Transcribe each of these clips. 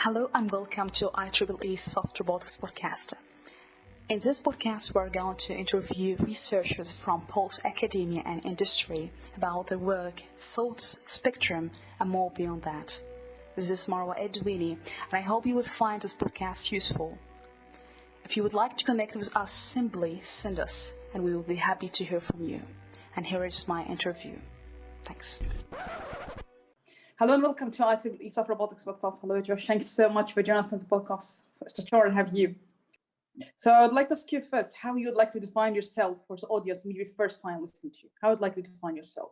Hello and welcome to IEEE Soft Robotics Podcast. In this podcast, we're going to interview researchers from both academia and industry about their work, thoughts, spectrum, and more beyond that. This is Marwa Edwini, and I hope you will find this podcast useful. If you would like to connect with us, simply send us, and we will be happy to hear from you. And here is my interview. Thanks. Hello and welcome to IEEE Soft Robotics Podcast. Hello, Josh. Thanks so much for joining us on the podcast. It's a honor to have you. So I'd like to ask you first how you would like to define yourself for the audience, maybe first time listening to you. How would you like to define yourself?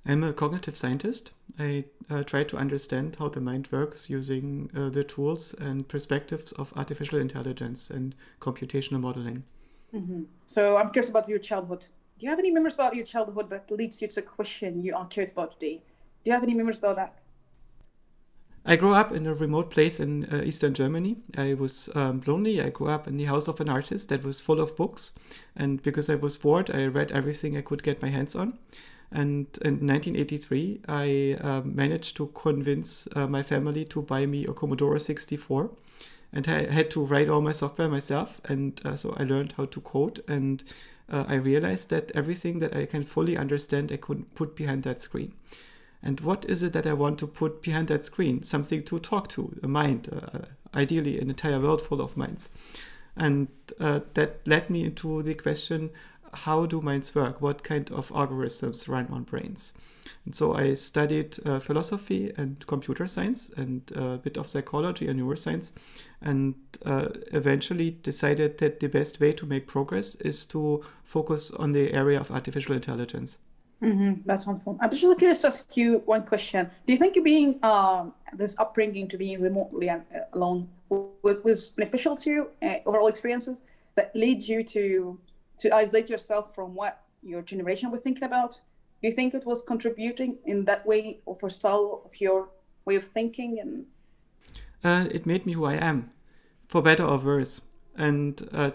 I'm a cognitive scientist. I try to understand how the mind works using the tools and perspectives of artificial intelligence and computational modeling. Mm-hmm. So I'm curious about your childhood. Do you have any memories about your childhood that leads you to the question you are curious about today? Do you have any memories about that? I grew up in a remote place in Eastern Germany. I was lonely. I grew up in the house of an artist that was full of books. And because I was bored, I read everything I could get my hands on. And in 1983, I managed to convince my family to buy me a Commodore 64. And I had to write all my software myself. And so I learned how to code. And I realized that everything that I can fully understand, I could put behind that screen. And what is it that I want to put behind that screen? Something to talk to, a mind, ideally an entire world full of minds. And that led me into the question, how do minds work? What kind of algorithms run on brains? And so I studied philosophy and computer science and a bit of psychology and neuroscience, and eventually decided that the best way to make progress is to focus on the area of artificial intelligence. Mm-hmm. That's wonderful. I'm just curious to ask you one question. Do you think you being this upbringing to being remotely and alone was beneficial to you, overall experiences that leads you to isolate yourself from what your generation was thinking about? Do you think it was contributing in that way or for style of your way of thinking? And it made me who I am, for better or worse. And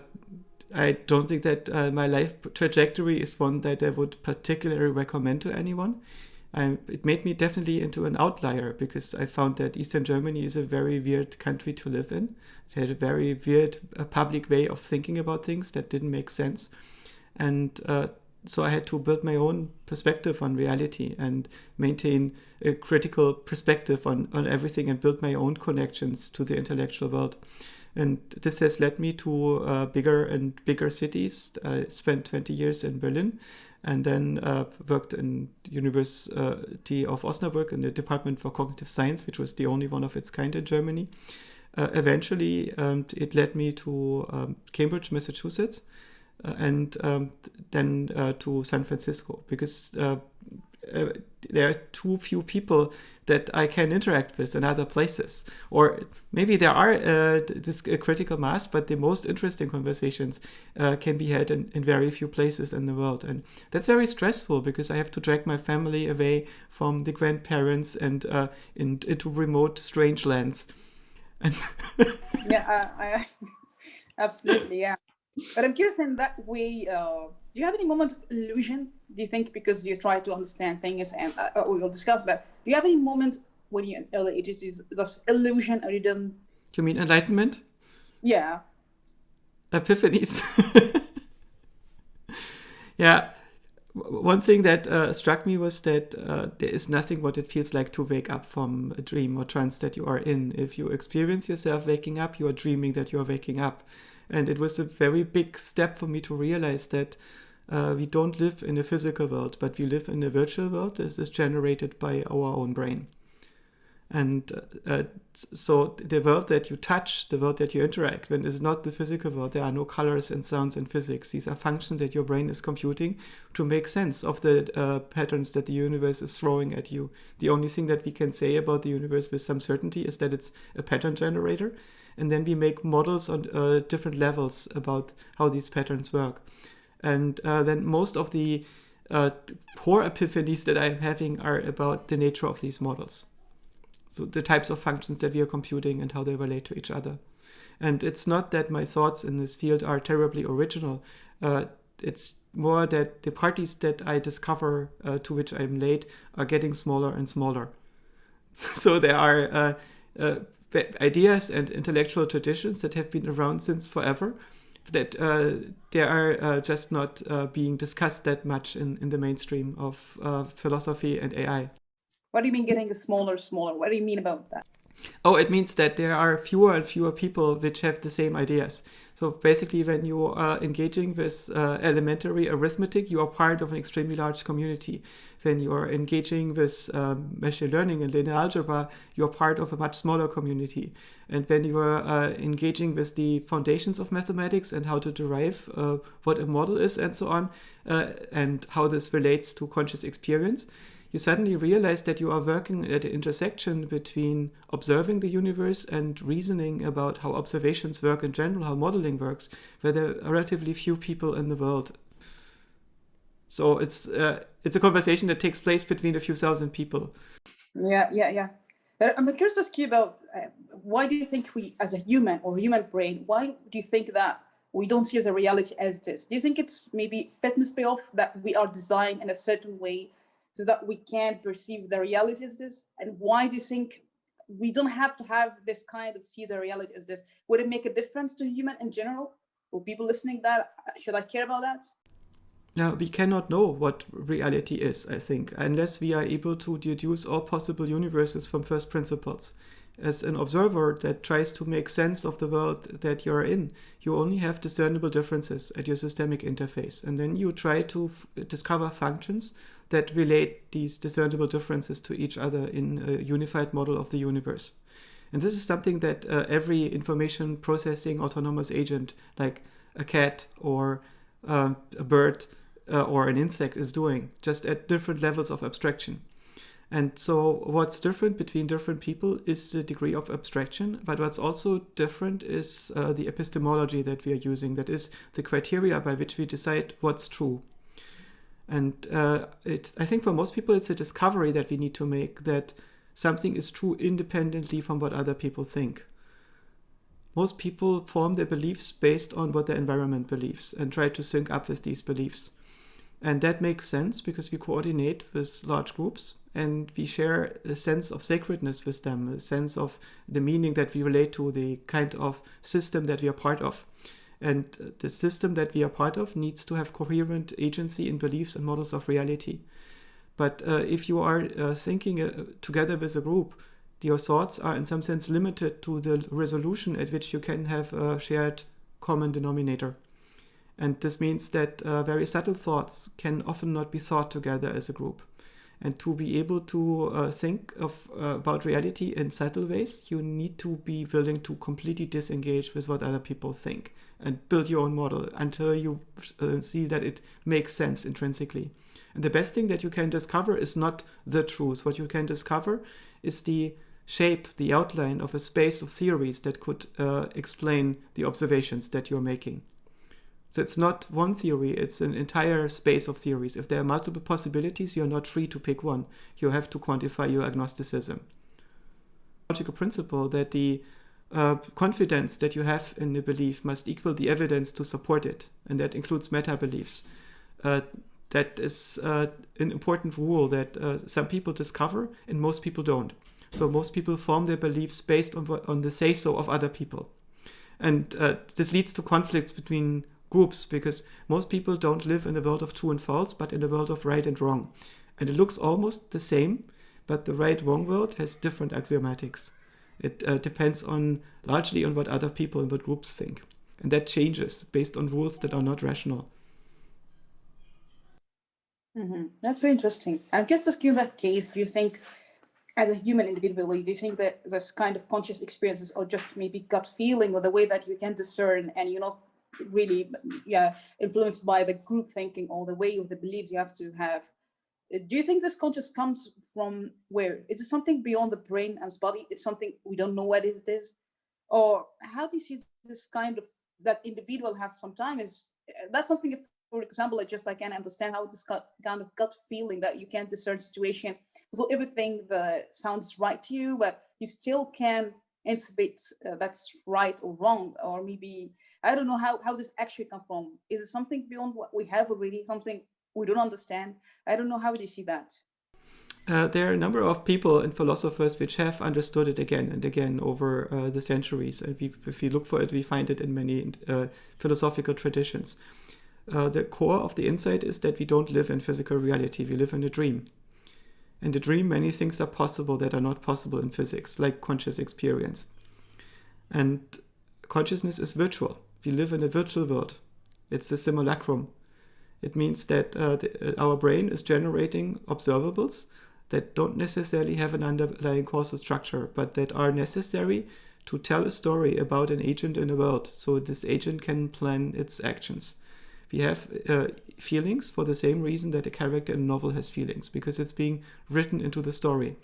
I don't think that my life trajectory is one that I would particularly recommend to anyone. It made me definitely into an outlier because I found that Eastern Germany is a very weird country to live in. It had a very weird public way of thinking about things that didn't make sense. And so I had to build my own perspective on reality and maintain a critical perspective on everything and build my own connections to the intellectual world. And this has led me to bigger and bigger cities. I spent 20 years in Berlin and then worked in the University of Osnabrück in the Department for Cognitive Science, which was the only one of its kind in Germany. Eventually, it led me to Cambridge, Massachusetts, and then to San Francisco, because there are too few people that I can interact with in other places. Or maybe there are this critical mass, but the most interesting conversations can be had in very few places in the world. And that's very stressful because I have to drag my family away from the grandparents and into remote strange lands. Yeah, I absolutely, yeah. But I'm curious in that way, do you have any moment of illusion, do you think, because you try to understand things and we will discuss, but do you have any moment when you're in early ages, this illusion or you don't? You mean enlightenment? Yeah. Epiphanies. Yeah. One thing that struck me was that there is nothing what it feels like to wake up from a dream or trance that you are in. If you experience yourself waking up, you are dreaming that you are waking up. And it was a very big step for me to realize that we don't live in a physical world, but we live in a virtual world that is generated by our own brain. And so the world that you touch, the world that you interact with is not the physical world. There are no colors and sounds in physics. These are functions that your brain is computing to make sense of the patterns that the universe is throwing at you. The only thing that we can say about the universe with some certainty is that it's a pattern generator. And then we make models on different levels about how these patterns work. And then most of the poor epiphanies that I'm having are about the nature of these models. So the types of functions that we are computing and how they relate to each other. And it's not that my thoughts in this field are terribly original. It's more that the parties that I discover to which I'm late are getting smaller and smaller. So there are ideas and intellectual traditions that have been around since forever, that they are just not being discussed that much in the mainstream of philosophy and AI. What do you mean getting smaller? What do you mean about that? Oh, it means that there are fewer and fewer people which have the same ideas. So basically, when you are engaging with elementary arithmetic, you are part of an extremely large community. When you are engaging with machine learning and linear algebra, you are part of a much smaller community. And when you are engaging with the foundations of mathematics and how to derive what a model is and so on, and how this relates to conscious experience, you suddenly realize that you are working at an intersection between observing the universe and reasoning about how observations work in general, how modeling works, where there are relatively few people in the world. So it's a conversation that takes place between a few thousand people. Yeah. But I'm curious to ask you about why do you think we, as a human or human brain, why do you think that we don't see the reality as this? Do you think it's maybe fitness payoff, that we are designed in a certain way so that we can't perceive the reality as this? And why do you think we don't have to have this kind of see the reality as this? Would it make a difference to human in general? Will people listening that, should I care about that? Now, we cannot know what reality is, I think, unless we are able to deduce all possible universes from first principles. As an observer that tries to make sense of the world that you're in, you only have discernible differences at your systemic interface. And then you try to discover functions that relate these discernible differences to each other in a unified model of the universe. And this is something that every information processing autonomous agent, like a cat or a bird or an insect, is doing, just at different levels of abstraction. And so what's different between different people is the degree of abstraction, but what's also different is the epistemology that we are using, that is the criteria by which we decide what's true. And I think for most people it's a discovery that we need to make, that something is true independently from what other people think. Most people form their beliefs based on what their environment believes and try to sync up with these beliefs. And that makes sense because we coordinate with large groups and we share a sense of sacredness with them, a sense of the meaning that we relate to, the kind of system that we are part of. And the system that we are part of needs to have coherent agency in beliefs and models of reality. But if you are thinking together with a group, your thoughts are in some sense limited to the resolution at which you can have a shared common denominator. And this means that very subtle thoughts can often not be thought together as a group. And to be able to think about reality in subtle ways, you need to be willing to completely disengage with what other people think and build your own model until you see that it makes sense intrinsically. And the best thing that you can discover is not the truth. What you can discover is the shape, the outline of a space of theories that could explain the observations that you're making. So it's not one theory, it's an entire space of theories. If there are multiple possibilities, you're not free to pick one. You have to quantify your agnosticism. Logical principle that the confidence that you have in a belief must equal the evidence to support it, and that includes meta-beliefs. That is an important rule that some people discover and most people don't. So most people form their beliefs based on the say-so of other people. And this leads to conflicts between groups because most people don't live in a world of true and false, but in a world of right and wrong. And it looks almost the same, but the right-wrong world has different axiomatics. It depends largely on what other people and what groups think. And that changes based on rules that are not rational. Mm-hmm. That's very interesting. I'm just asking you that case, do you think as a human individually, do you think that this kind of conscious experiences or just maybe gut feeling or the way that you can discern and you're not really influenced by the group thinking or the way of the beliefs you have to have, do you think this conscious comes from where? Is it something beyond the brain and body? It's something we don't know what it is? Or how do you see this kind of, that individual have sometimes, that's something, if, for example, I can understand how this kind of gut feeling that you can't discern situation. So everything that sounds right to you, but you still can anticipate that's right or wrong, or maybe, I don't know how this actually come from. Is it something beyond what we have already, something we don't understand? I don't know. How do you see that? There are a number of people and philosophers which have understood it again and again over the centuries. And if we look for it, we find it in many philosophical traditions. The core of the insight is that we don't live in physical reality. We live in a dream. In the dream, many things are possible that are not possible in physics, like conscious experience. And consciousness is virtual. We live in a virtual world. It's a simulacrum. It means that our brain is generating observables that don't necessarily have an underlying causal structure, but that are necessary to tell a story about an agent in the world, so this agent can plan its actions. We have feelings for the same reason that a character in a novel has feelings, because it's being written into the story.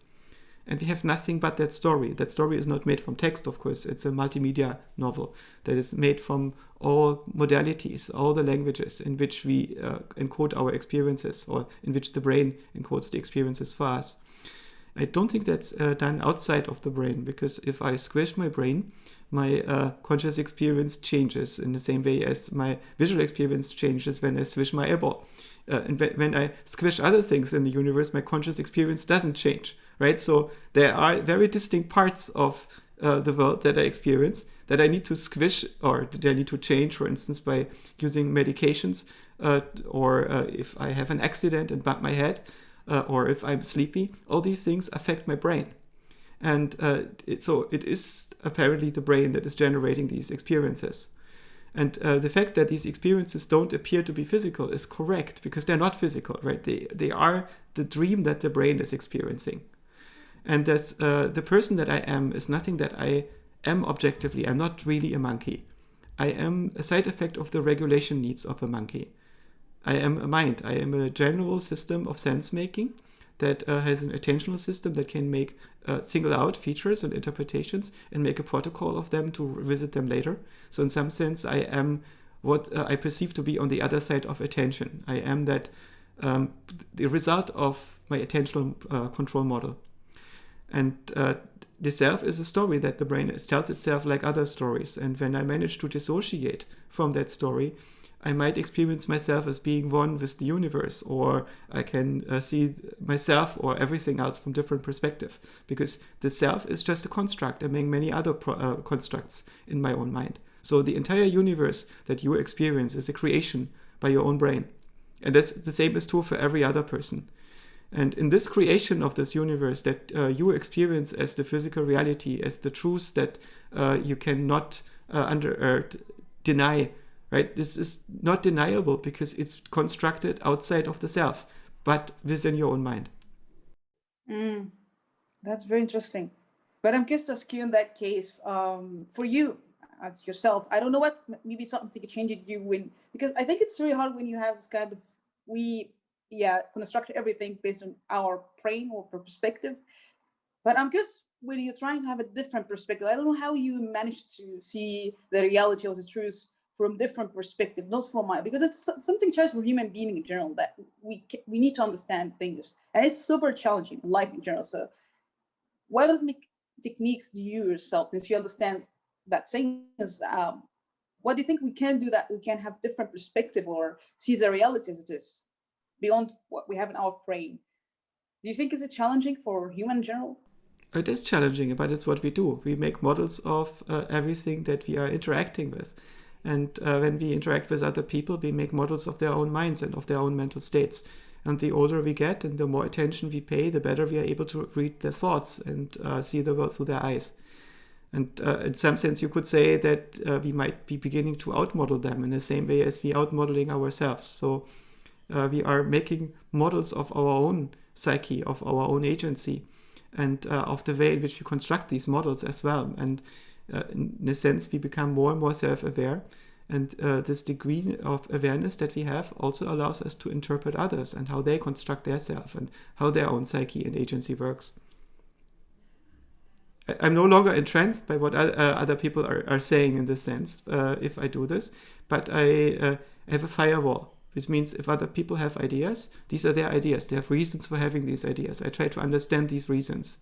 And we have nothing but that story. That story is not made from text, of course. It's a multimedia novel that is made from all modalities, all the languages in which we encode our experiences, or in which the brain encodes the experiences for us. I don't think that's done outside of the brain, because if I squish my brain, my conscious experience changes in the same way as my visual experience changes when I squish my eyeball. And when I squish other things in the universe, my conscious experience doesn't change, right? So there are very distinct parts of the world that I experience that I need to squish, or that I need to change, for instance, by using medications, or if I have an accident and bump my head, or if I'm sleepy. All these things affect my brain. And so it is apparently the brain that is generating these experiences. And the fact that these experiences don't appear to be physical is correct, because they're not physical, right? They are the dream that the brain is experiencing. And that's, the person that I am is nothing that I am objectively. I'm not really a monkey. I am a side effect of the regulation needs of a monkey. I am a mind. I am a general system of sense making that has an attentional system that can make single out features and interpretations and make a protocol of them to revisit them later. So in some sense, I am what I perceive to be on the other side of attention. I am that the result of my attentional control model. And the self is a story that the brain tells itself, like other stories. And when I manage to dissociate from that story, I might experience myself as being one with the universe, or I can see myself or everything else from different perspective, because the self is just a construct among many other constructs in my own mind. So the entire universe that you experience is a creation by your own brain. And that's the same is true for every other person. And in this creation of this universe that you experience as the physical reality, as the truths that you cannot deny, right? This is not deniable because it's constructed outside of the self, but within your own mind. That's very interesting. But I'm curious to ask you in that case, for you as yourself, I don't know what maybe something changed you because I think it's really hard when you have this kind of, construct everything based on our brain or perspective. But I'm curious, when you're trying to have a different perspective, I don't know how you manage to see the reality of the truth from different perspective, not from mine, because it's something challenging for human being in general, that we need to understand things, and it's super challenging in life in general. So what techniques do you yourself, since you understand that things, what do you think we can do that we can have different perspective or see the reality as it is beyond what we have in our brain? Do you think is it challenging for human in general? It is challenging, but it's what we do. We make models of everything that we are interacting with. And when we interact with other people, we make models of their own minds and of their own mental states. And the older we get and the more attention we pay, the better we are able to read their thoughts and see the world through their eyes. And in some sense, you could say that we might be beginning to outmodel them in the same way as we outmodeling ourselves. So we are making models of our own psyche, of our own agency, and of the way in which we construct these models as well. And in a sense, we become more and more self-aware. And this degree of awareness that we have also allows us to interpret others and how they construct their self and how their own psyche and agency works. I'm no longer entranced by what other people are saying in this sense, if I do this, but I have a firewall, which means if other people have ideas, these are their ideas. They have reasons for having these ideas. I try to understand these reasons.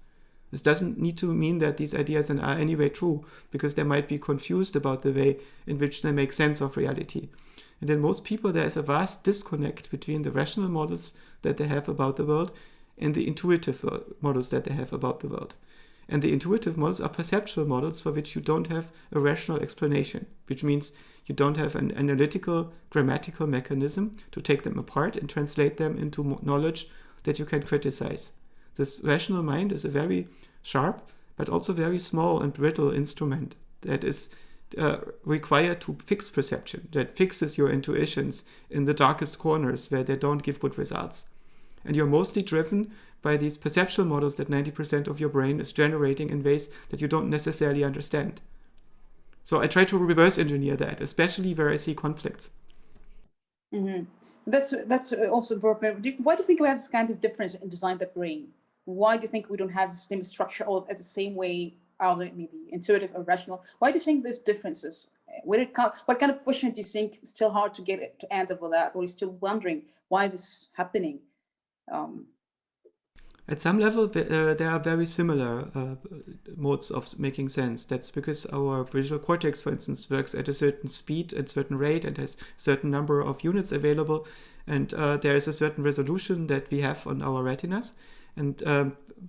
This doesn't need to mean that these ideas are anyway true, because they might be confused about the way in which they make sense of reality. And in most people, there is a vast disconnect between the rational models that they have about the world and the intuitive models that they have about the world. And the intuitive models are perceptual models for which you don't have a rational explanation, which means you don't have an analytical, grammatical mechanism to take them apart and translate them into knowledge that you can criticize. This rational mind is a very sharp, but also very small and brittle instrument that is required to fix perception, that fixes your intuitions in the darkest corners where they don't give good results. And you're mostly driven by these perceptual models that 90% of your brain is generating in ways that you don't necessarily understand. So I try to reverse engineer that, especially where I see conflicts. Mm-hmm. That's also important. Why do you think we have this kind of difference in design of the brain? Why do you think we don't have the same structure or the same way, maybe intuitive or rational? Why do you think there's differences? What kind of question do you think is still hard to get it to answer for that, or you're still wondering why this is happening? At some level, there are very similar modes of making sense. That's because our visual cortex, for instance, works at a certain speed, at a certain rate, and has a certain number of units available. And there is a certain resolution that we have on our retinas. And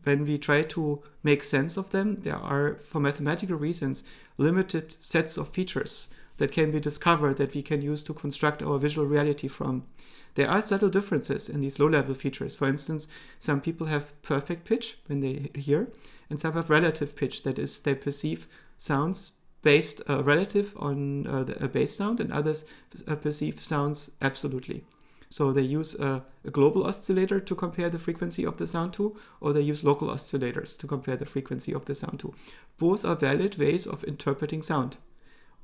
when we try to make sense of them, there are, for mathematical reasons, limited sets of features that can be discovered that we can use to construct our visual reality from. There are subtle differences in these low-level features. For instance, some people have perfect pitch when they hear, and some have relative pitch. That is, they perceive sounds based relative on a bass sound, and others perceive sounds absolutely. So they use a global oscillator to compare the frequency of the sound to, or they use local oscillators to compare the frequency of the sound to. Both are valid ways of interpreting sound.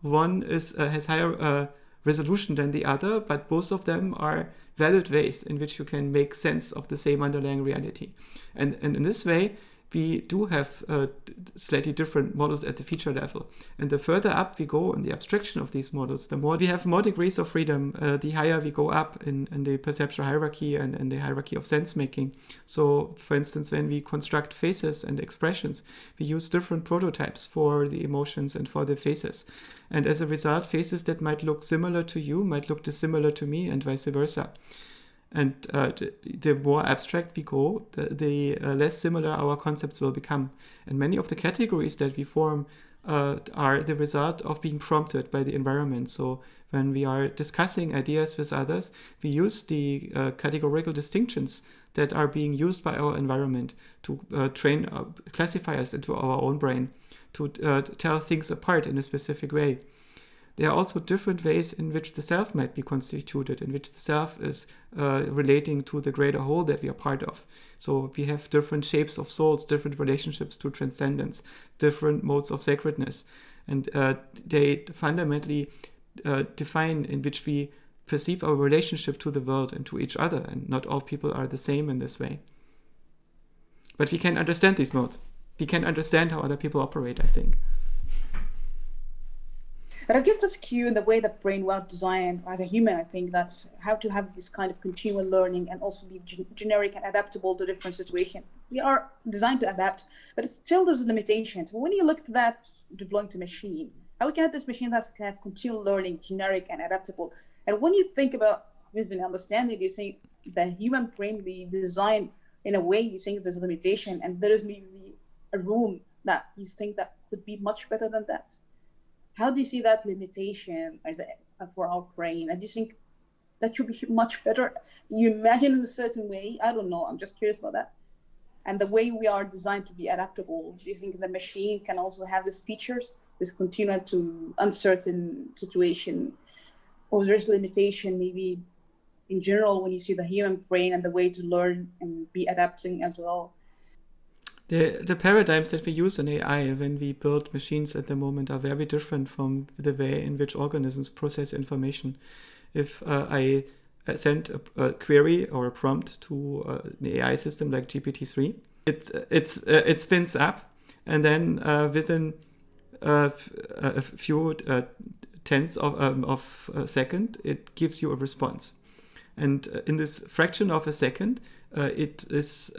One has higher resolution than the other, but both of them are valid ways in which you can make sense of the same underlying reality. And in this way, we do have slightly different models at the feature level. And the further up we go in the abstraction of these models, the more we have more degrees of freedom, the higher we go up in the perceptual hierarchy and the hierarchy of sense making. So, for instance, when we construct faces and expressions, we use different prototypes for the emotions and for the faces. And as a result, faces that might look similar to you might look dissimilar to me, and vice versa. And the more abstract we go, the less similar our concepts will become. And many of the categories that we form are the result of being prompted by the environment. So when we are discussing ideas with others, we use the categorical distinctions that are being used by our environment to train classifiers into our own brain, to tell things apart in a specific way. There are also different ways in which the self might be constituted, in which the self is relating to the greater whole that we are part of. So we have different shapes of souls, different relationships to transcendence, different modes of sacredness. And they fundamentally define in which we perceive our relationship to the world and to each other. And not all people are the same in this way. But we can understand these modes. We can understand how other people operate, I think. But I guess that's key in the way the brain was designed by the human. I think that's how to have this kind of continual learning and also be generic and adaptable to different situations. We are designed to adapt, but still there's limitations. When you look at that deploying to machine, how we can have this machine that's kind of continual learning, generic and adaptable. And when you think about wisdom and understanding, you think the human brain be designed in a way you think there's a limitation, and there is maybe a room that you think that could be much better than that. How do you see that limitation for our brain? And do you think that should be much better? You imagine in a certain way? I don't know. I'm just curious about that. And the way we are designed to be adaptable, do you think the machine can also have these features, this continuum to uncertain situation? Or there's limitation maybe in general when you see the human brain and the way to learn and be adapting as well? The paradigms that we use in AI when we build machines at the moment are very different from the way in which organisms process information. If I send a query or a prompt to an AI system like GPT-3, it spins up, and then within a few tenths of a second, it gives you a response. And in this fraction of a second, it is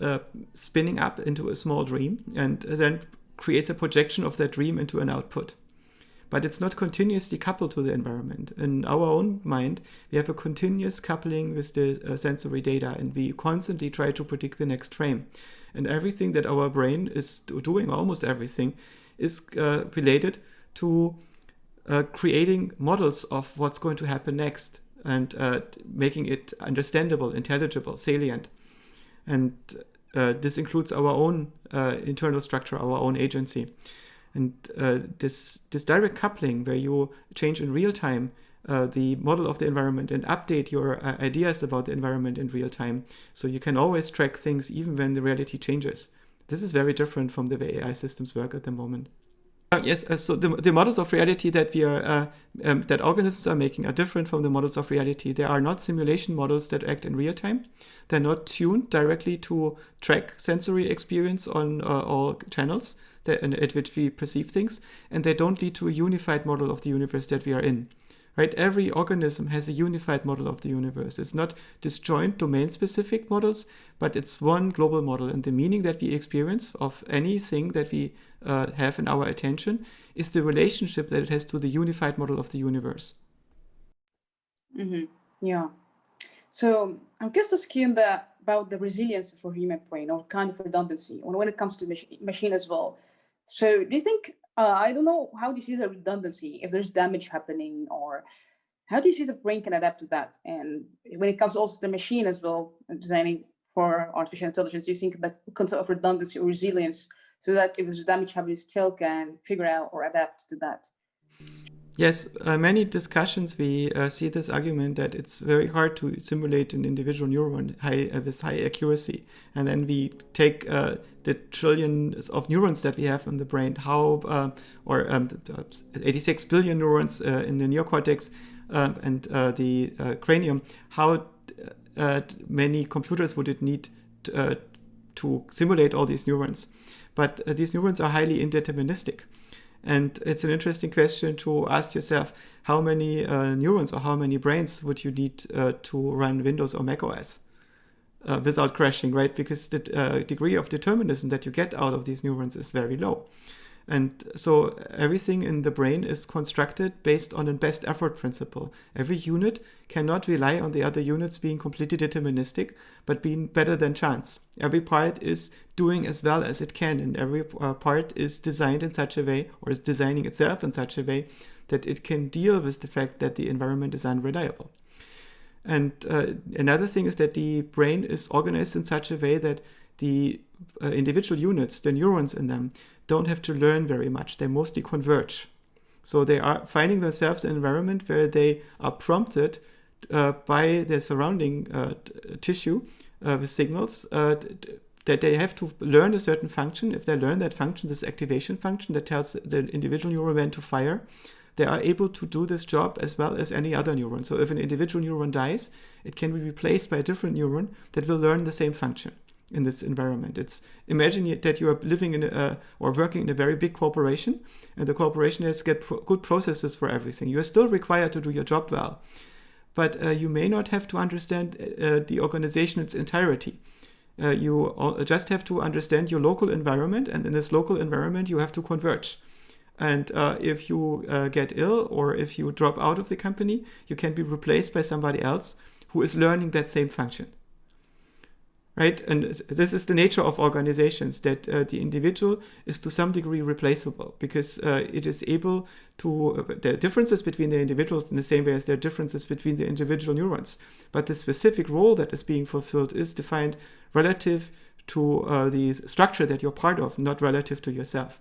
spinning up into a small dream and then creates a projection of that dream into an output. but it's not continuously coupled to the environment. In our own mind, we have a continuous coupling with the sensory data, and we constantly try to predict the next frame. And everything that our brain is doing, almost everything, is related to creating models of what's going to happen next and making it understandable, intelligible, salient. And this includes our own internal structure, our own agency. And this direct coupling where you change in real time the model of the environment and update your ideas about the environment in real time, so you can always track things even when the reality changes. This is very different from the way AI systems work at the moment. Yes, so the models of reality that that organisms are making are different from the models of reality. They are not simulation models that act in real time. They're not tuned directly to track sensory experience on all channels at which we perceive things, and they don't lead to a unified model of the universe that we are in. Right? Every organism has a unified model of the universe. It's not disjoint domain-specific models, but it's one global model. And the meaning that we experience of anything that we have in our attention is the relationship that it has to the unified model of the universe. Mm-hmm. Yeah. So I'm just asking about the resilience for human brain, or kind of redundancy when it comes to machine as well. So do you think, I don't know, how do you see the redundancy, if there's damage happening, or how do you see the brain can adapt to that? And when it comes also to the machine as well, designing for artificial intelligence, do you think the concept of redundancy or resilience, so that if there's damage happening, still can figure out or adapt to that? Yes, many discussions we see this argument that it's very hard to simulate an individual neuron with high accuracy. And then we take the trillions of neurons that we have in the brain, 86 billion neurons in the neocortex and the cranium, how many computers would it need to simulate all these neurons? But these neurons are highly indeterministic. And it's an interesting question to ask yourself, how many neurons or how many brains would you need to run Windows or Mac OS without crashing, right? Because the degree of determinism that you get out of these neurons is very low. And so everything in the brain is constructed based on a best effort principle. Every unit cannot rely on the other units being completely deterministic, but being better than chance. Every part is doing as well as it can, and every part is designed in such a way, or is designing itself in such a way, that it can deal with the fact that the environment is unreliable. And another thing is that the brain is organized in such a way that the individual units, the neurons in them, don't have to learn very much. They mostly converge. So they are finding themselves in an environment where they are prompted by their surrounding tissue with signals that they have to learn a certain function. If they learn that function, this activation function that tells the individual neuron when to fire, they are able to do this job as well as any other neuron. So if an individual neuron dies, it can be replaced by a different neuron that will learn the same function in this environment. Imagine that you are living in or working in a very big corporation, and the corporation has good processes for everything. You are still required to do your job well, but you may not have to understand the organization in its entirety. You just have to understand your local environment, and in this local environment you have to converge. And if you get ill or if you drop out of the company, you can be replaced by somebody else who is learning that same function. Right? And this is the nature of organizations, that the individual is to some degree replaceable, because it is able to, there are differences between the individuals in the same way as there are differences between the individual neurons. But the specific role that is being fulfilled is defined relative to the structure that you're part of, not relative to yourself.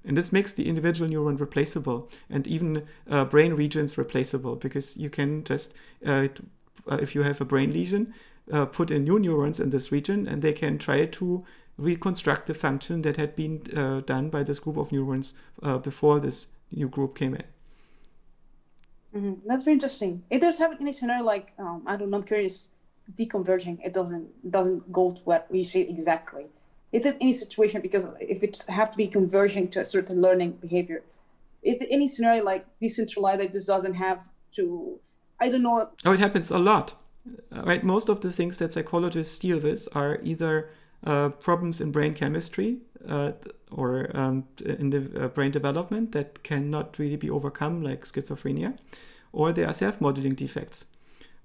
And this makes the individual neuron replaceable, and even brain regions replaceable, because you can just, if you have a brain lesion, put in new neurons in this region, and they can try to reconstruct the function that had been done by this group of neurons before this new group came in. Mm-hmm. That's very interesting. If there's any scenario like, I don't know, I'm curious, deconverging, it doesn't go to what we see exactly. Is it any situation, because if it's have to be converging to a certain learning behavior, is there any scenario like decentralized that this doesn't have to, I don't know. Oh, it happens a lot. Right, most of the things that psychologists deal with are either problems in brain chemistry, or in the brain development that cannot really be overcome, like schizophrenia, or there are self-modeling defects,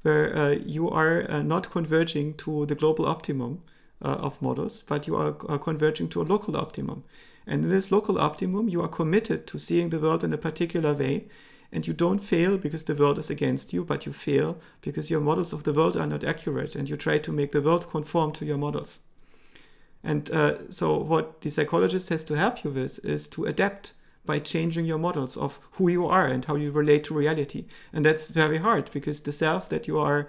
where you are not converging to the global optimum of models, but you are converging to a local optimum. And in this local optimum, you are committed to seeing the world in a particular way, and you don't fail because the world is against you, but you fail because your models of the world are not accurate, and you try to make the world conform to your models. And so what the psychologist has to help you with is to adapt by changing your models of who you are and how you relate to reality. And that's very hard because the self that you are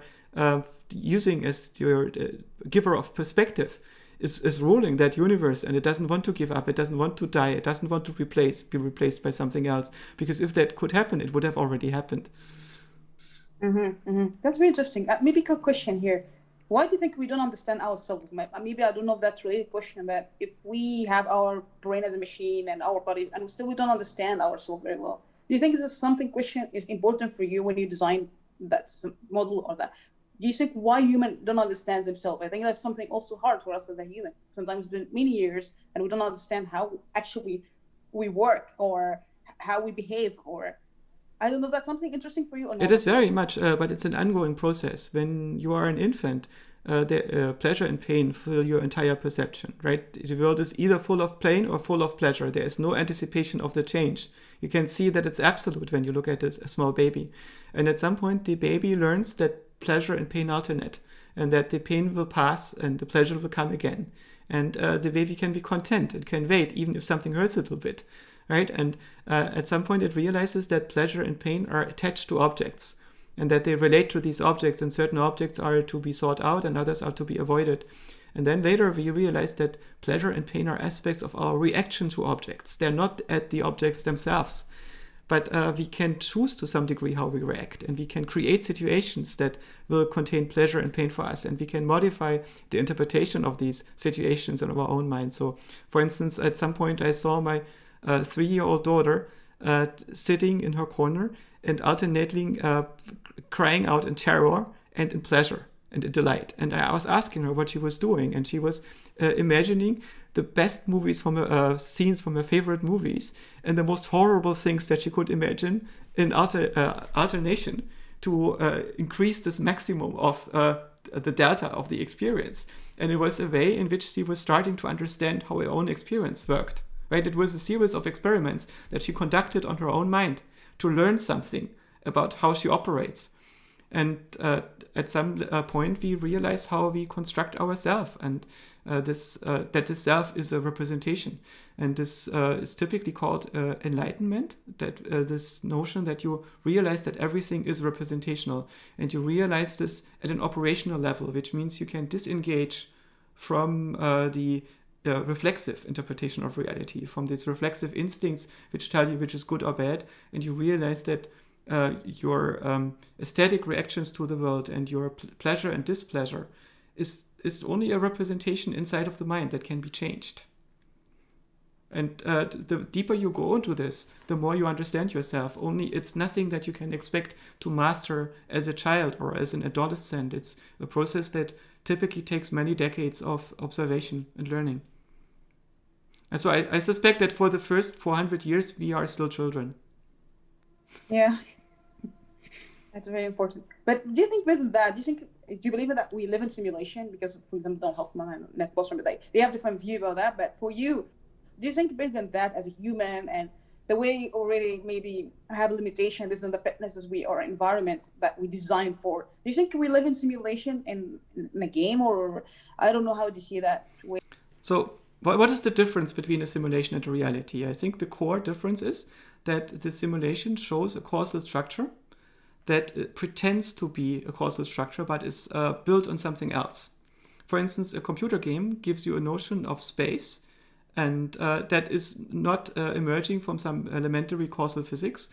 using as your giver of perspective is ruling that universe, and it doesn't want to give up, it doesn't want to die, it doesn't want to be replaced by something else, because if that could happen, it would have already happened. That's very interesting. Maybe a question here. Why do you think we don't understand ourselves? Maybe I don't know if that's really a question, but if we have our brain as a machine and our bodies, and still we don't understand ourselves very well, do you think this is something question is important for you when you design that model or that? Do you think why humans don't understand themselves? I think that's something also hard for us as a human. Sometimes it's been many years and we don't understand how actually we work or how we behave, or I don't know if that's something interesting for you or not. It is very much, but it's an ongoing process. When you are an infant, the pleasure and pain fill your entire perception, right? The world is either full of pain or full of pleasure. There is no anticipation of the change. You can see that it's absolute when you look at a small baby. And at some point, the baby learns that pleasure and pain alternate, and that the pain will pass and the pleasure will come again. And the baby can be content. It can wait, even if something hurts a little bit, right? And at some point, it realizes that pleasure and pain are attached to objects, and that they relate to these objects, and certain objects are to be sought out and others are to be avoided. And then later we realize that pleasure and pain are aspects of our reaction to objects. They're not at the objects themselves, but we can choose to some degree how we react, and we can create situations that will contain pleasure and pain for us, and we can modify the interpretation of these situations in our own mind. So, for instance, at some point I saw my 3-year-old daughter sitting in her corner and alternating crying out in terror and in pleasure and in delight. And I was asking her what she was doing, and she was imagining the best movies from scenes from her favorite movies and the most horrible things that she could imagine in alternation to increase this maximum of the delta of the experience. And it was a way in which she was starting to understand how her own experience worked. Right? It was a series of experiments that she conducted on her own mind to learn something about how she operates. And at some point, we realize how we construct ourselves, and that this self is a representation. And this is typically called enlightenment, that this notion that you realize that everything is representational, and you realize this at an operational level, which means you can disengage from the reflexive interpretation of reality, from these reflexive instincts which tell you which is good or bad, and you realize that your aesthetic reactions to the world and your pleasure and displeasure is only a representation inside of the mind that can be changed. And the deeper you go into this, the more you understand yourself. Only it's nothing that you can expect to master as a child or as an adolescent. It's a process that typically takes many decades of observation and learning. And so I suspect that for the first 400 years, we are still children. Yeah, that's very important. But do you think with that, do you believe that we live in simulation? Because, for example, Don Hoffman and Nick Bostrom, they have different view about that. But for you, do you think based on that as a human and the way already maybe have limitation based on the fitnesses we or environment that we design for, do you think we live in simulation in a game, or I don't know how to see that way? So what is the difference between a simulation and a reality? I think the core difference is that the simulation shows a causal structure that pretends to be a causal structure but is built on something else. For instance, a computer game gives you a notion of space, and that is not emerging from some elementary causal physics,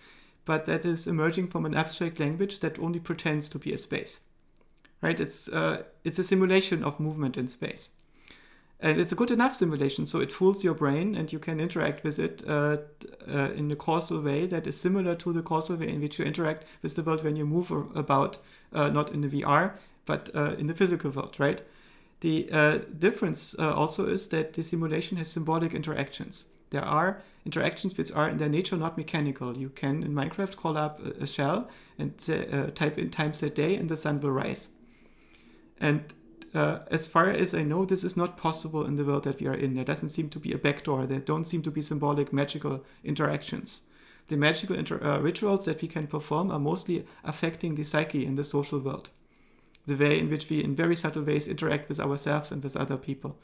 but that is emerging from an abstract language that only pretends to be a space. Right? It's a simulation of movement in space. And it's a good enough simulation, so it fools your brain and you can interact with it in a causal way that is similar to the causal way in which you interact with the world when you move about, not in the VR, but in the physical world, right? The difference also is that the simulation has symbolic interactions. There are interactions which are in their nature not mechanical. You can, in Minecraft, call up a shell and type in times a day and the sun will rise. And as far as I know, this is not possible in the world that we are in. There doesn't seem to be a backdoor. There don't seem to be symbolic magical interactions. The magical rituals that we can perform are mostly affecting the psyche in the social world. The way in which we, in very subtle ways, interact with ourselves and with other people.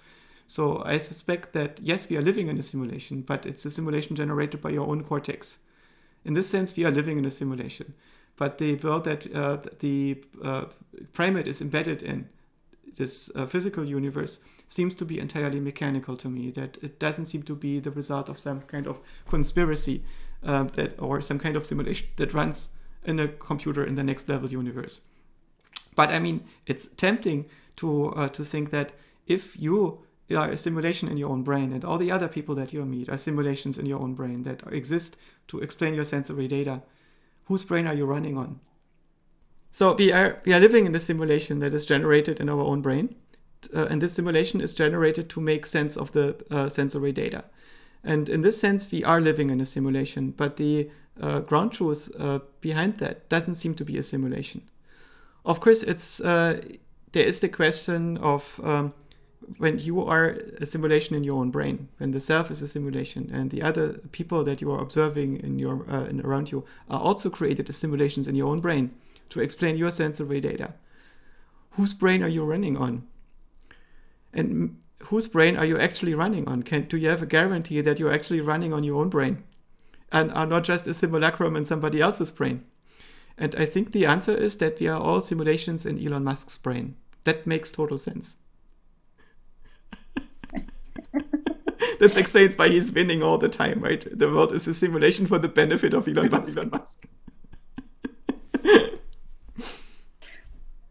So I suspect that, yes, we are living in a simulation, but it's a simulation generated by your own cortex. In this sense, we are living in a simulation. But the world that the primate is embedded in, this physical universe, seems to be entirely mechanical to me, that it doesn't seem to be the result of some kind of conspiracy or some kind of simulation that runs in a computer in the next level universe. But I mean, it's tempting to think that if you are a simulation in your own brain and all the other people that you meet are simulations in your own brain that exist to explain your sensory data, whose brain are you running on? So we are living in a simulation that is generated in our own brain, and this simulation is generated to make sense of the sensory data. And in this sense, we are living in a simulation, but the ground truth behind that doesn't seem to be a simulation. Of course, there is the question of when you are a simulation in your own brain, when the self is a simulation, and the other people that you are observing in your around you are also created as simulations in your own brain to explain your sensory data. Whose brain are you running on? And whose brain are you actually running on? Do you have a guarantee that you're actually running on your own brain and are not just a simulacrum in somebody else's brain? And I think the answer is that we are all simulations in Elon Musk's brain. That makes total sense. That explains why he's winning all the time, right? The world is a simulation for the benefit of Elon Musk.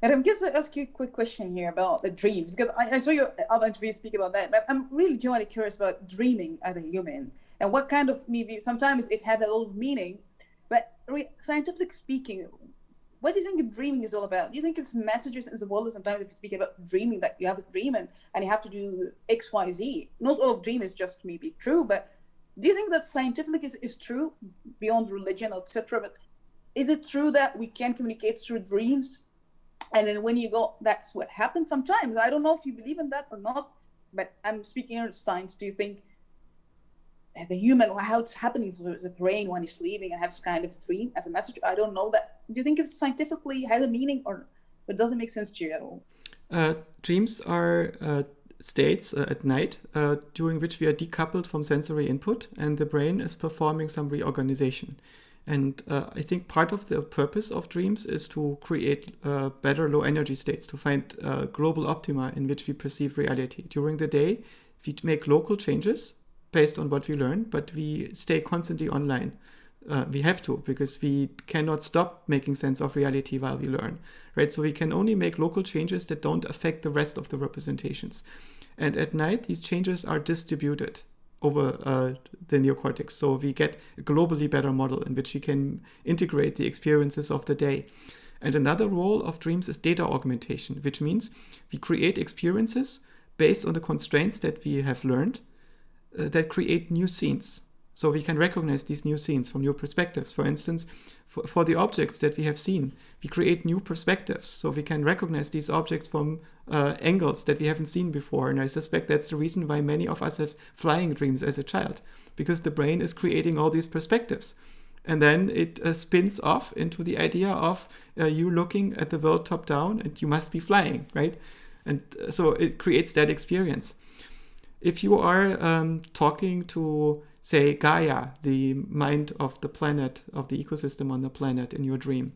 And I'm just to ask you a quick question here about the dreams, because I saw your other interviews speak about that, but I'm really genuinely curious about dreaming as a human and what kind of, maybe sometimes it had a lot of meaning, but scientifically speaking, what do you think dreaming is all about? Do you think it's messages as well as sometimes if you speak about dreaming that you have a dream and you have to do X, Y, Z? Not all of dream is just maybe true, but do you think that scientifically is true beyond religion, etc.? But is it true that we can communicate through dreams? And then when you go, that's what happens sometimes. I don't know if you believe in that or not, but I'm speaking of science. Do you think the human, how it's happening to the brain when it's sleeping and has kind of dream as a message? I don't know that. Do you think it scientifically has a meaning or it doesn't make sense to you at all? Dreams are states at night during which we are decoupled from sensory input and the brain is performing some reorganization. And I think part of the purpose of dreams is to create better low energy states, to find global optima in which we perceive reality. During the day, we make local changes based on what we learn, but we stay constantly online. We have to, because we cannot stop making sense of reality while we learn, right? So we can only make local changes that don't affect the rest of the representations. And at night, these changes are distributed over the neocortex. So we get a globally better model in which we can integrate the experiences of the day. And another role of dreams is data augmentation, which means we create experiences based on the constraints that we have learned that create new scenes. So we can recognize these new scenes from new perspectives. For instance, for the objects that we have seen, we create new perspectives. So we can recognize these objects from angles that we haven't seen before. And I suspect that's the reason why many of us have flying dreams as a child, because the brain is creating all these perspectives. And then it spins off into the idea of you looking at the world top down and you must be flying, right? And so it creates that experience. If you are talking to, say, Gaia, the mind of the planet, of the ecosystem on the planet in your dream,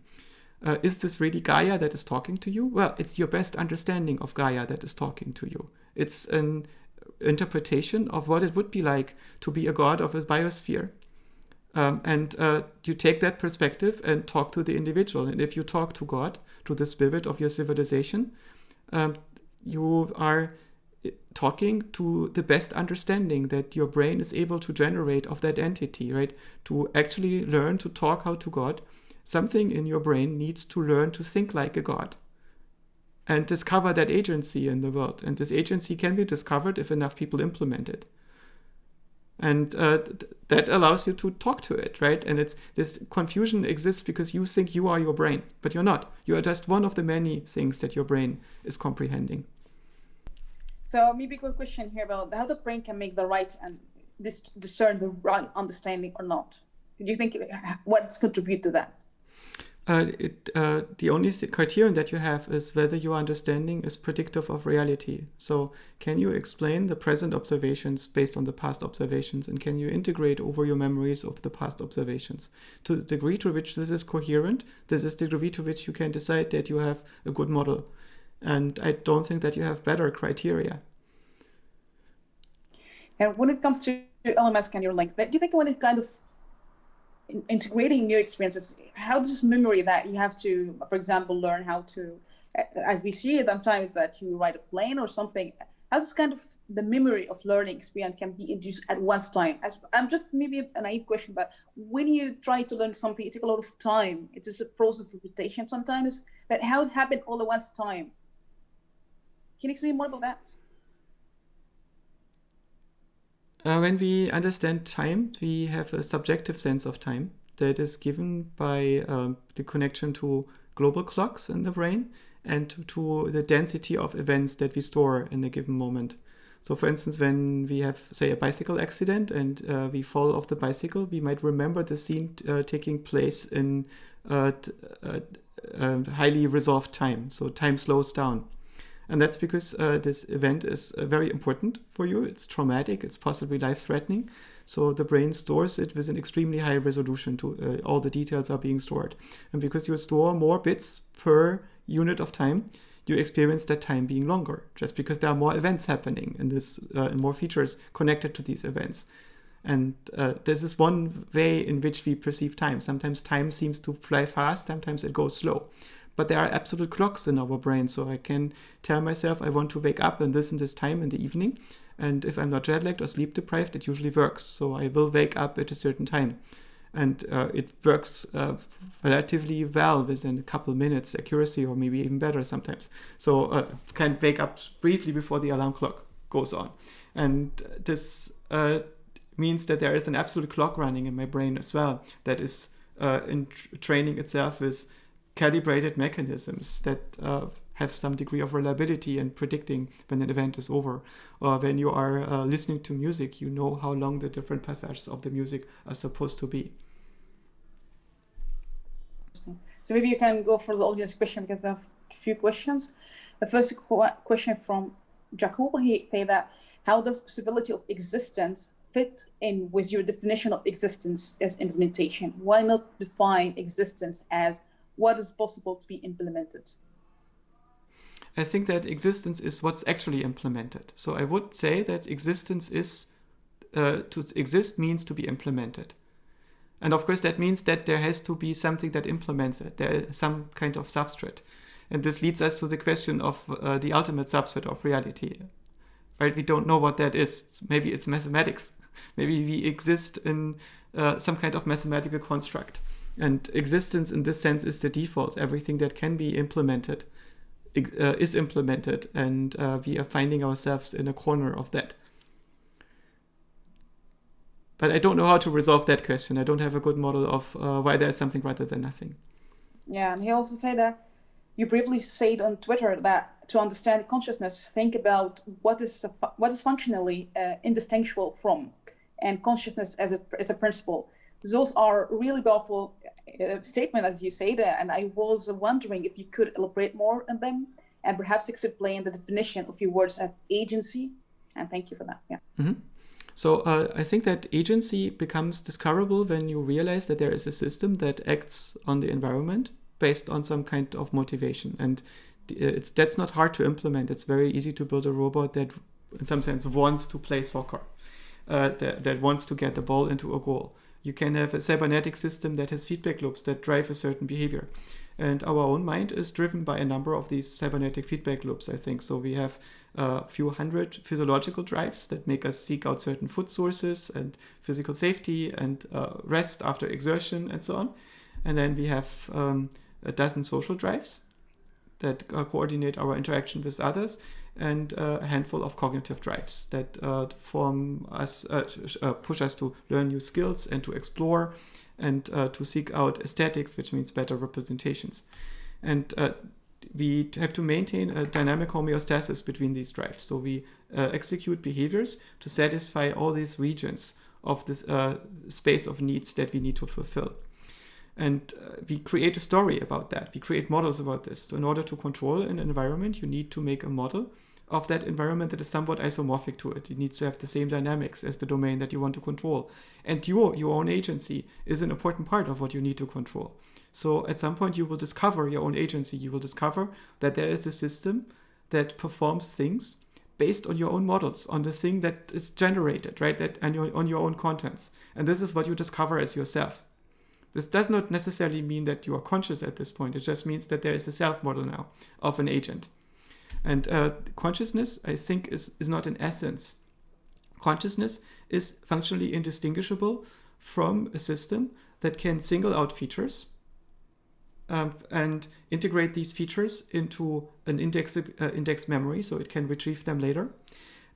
is this really Gaia that is talking to you? Well, it's your best understanding of Gaia that is talking to you. It's an interpretation of what it would be like to be a god of a biosphere. And you take that perspective and talk to the individual. And if you talk to God, to the spirit of your civilization, you are talking to the best understanding that your brain is able to generate of that entity, right? To actually learn to talk how to God, something in your brain needs to learn to think like a god. and discover that agency in the world. And this agency can be discovered if enough people implement it. And that allows you to talk to it, right? And this confusion exists because you think you are your brain, but you're not. You are just one of the many things that your brain is comprehending. So maybe a quick question here about how the brain can make the right and discern the right understanding or not. Do you think what's contribute to that? The only criterion that you have is whether your understanding is predictive of reality. So can you explain the present observations based on the past observations, and can you integrate over your memories of the past observations? To the degree to which this is coherent, this is the degree to which you can decide that you have a good model. And I don't think that you have better criteria. And when it comes to LMS and Neuralink, do you think when it kind of integrating new experiences, how does this memory that you have to, for example, learn how to, as we see it sometimes that you ride a plane or something, how this kind of the memory of learning experience can be induced at once time? As I'm just maybe a naive question, but when you try to learn something, it takes a lot of time. It's just a process of repetition sometimes, but how it happened all at once time? Can you explain more about that? When we understand time, we have a subjective sense of time that is given by the connection to global clocks in the brain and to the density of events that we store in a given moment. So for instance, when we have, say, a bicycle accident and we fall off the bicycle, we might remember the scene taking place in highly resolved time. So time slows down. And that's because this event is very important for you. It's traumatic, it's possibly life-threatening. So the brain stores it with an extremely high resolution to all the details are being stored. And because you store more bits per unit of time, you experience that time being longer, just because there are more events happening in this and more features connected to these events. And this is one way in which we perceive time. Sometimes time seems to fly fast, sometimes it goes slow. But there are absolute clocks in our brain, so I can tell myself I want to wake up in this time in the evening. And if I'm not jet lagged or sleep deprived, it usually works. So I will wake up at a certain time. And it works relatively well within a couple minutes accuracy, or maybe even better sometimes. So can wake up briefly before the alarm clock goes on. And this means that there is an absolute clock running in my brain as well that is training itself with calibrated mechanisms that have some degree of reliability in predicting when an event is over. Or when you are listening to music, you know how long the different passages of the music are supposed to be. So maybe you can go for the audience question, because we have a few questions. The first question from Jacob, he said that, how does possibility of existence fit in with your definition of existence as implementation? Why not define existence as what is possible to be implemented? I think that existence is what's actually implemented. So I would say that existence is, to exist means to be implemented. And of course that means that there has to be something that implements it. There is some kind of substrate. And this leads us to the question of the ultimate substrate of reality. Right? We don't know what that is. Maybe it's mathematics. Maybe we exist in some kind of mathematical construct. And existence in this sense is the default. Everything that can be implemented is implemented, and we are finding ourselves in a corner of that. But I don't know how to resolve that question. I don't have a good model of why there is something rather than nothing. Yeah, and he also said that you briefly said on Twitter that to understand consciousness, think about what is functionally indistinguishable from, and consciousness as a principle. Those are really powerful statements, as you said, and I was wondering if you could elaborate more on them and perhaps explain the definition of your words of agency. And thank you for that. Yeah. Mm-hmm. So I think that agency becomes discoverable when you realize that there is a system that acts on the environment based on some kind of motivation. And that's not hard to implement. It's very easy to build a robot that, in some sense, wants to play soccer, that wants to get the ball into a goal. You can have a cybernetic system that has feedback loops that drive a certain behavior. And our own mind is driven by a number of these cybernetic feedback loops, I think. So we have a few hundred physiological drives that make us seek out certain food sources and physical safety and rest after exertion and so on. And then we have a dozen social drives that coordinate our interaction with others, and a handful of cognitive drives that push us to learn new skills and to explore and to seek out aesthetics, which means better representations. And we have to maintain a dynamic homeostasis between these drives. So we execute behaviors to satisfy all these regions of this space of needs that we need to fulfill. And we create a story about that. We create models about this. So in order to control an environment, you need to make a model of that environment that is somewhat isomorphic to it. It needs to have the same dynamics as the domain that you want to control. And your own agency is an important part of what you need to control. So at some point you will discover your own agency. You will discover that there is a system that performs things based on your own models, on the thing that is generated, right? On your own contents. And this is what you discover as yourself. This does not necessarily mean that you are conscious at this point. It just means that there is a self-model now of an agent. And consciousness, I think, is not an essence. Consciousness is functionally indistinguishable from a system that can single out features and integrate these features into an index memory, so it can retrieve them later.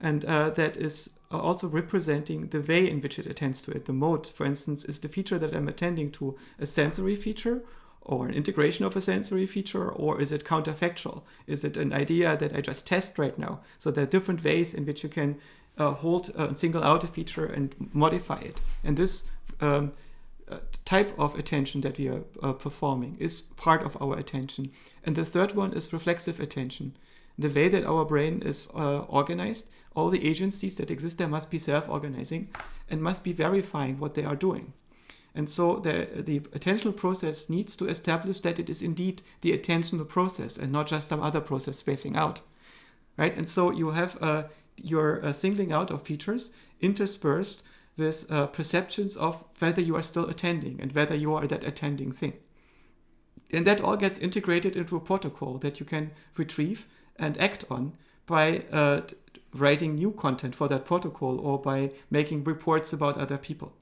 And that is also representing the way in which it attends to it. The mode, for instance, is the feature that I'm attending to a sensory feature or an integration of a sensory feature, or is it counterfactual? Is it an idea that I just test right now? So there are different ways in which you can single out a feature and modify it. And this type of attention that we are performing is part of our attention. And the third one is reflexive attention. The way that our brain is organized, all the agencies that exist there must be self-organizing and must be verifying what they are doing. And so the attentional process needs to establish that it is indeed the attentional process and not just some other process spacing out, right? And so you have your singling out of features interspersed with perceptions of whether you are still attending and whether you are that attending thing. And that all gets integrated into a protocol that you can retrieve and act on by writing new content for that protocol or by making reports about other people.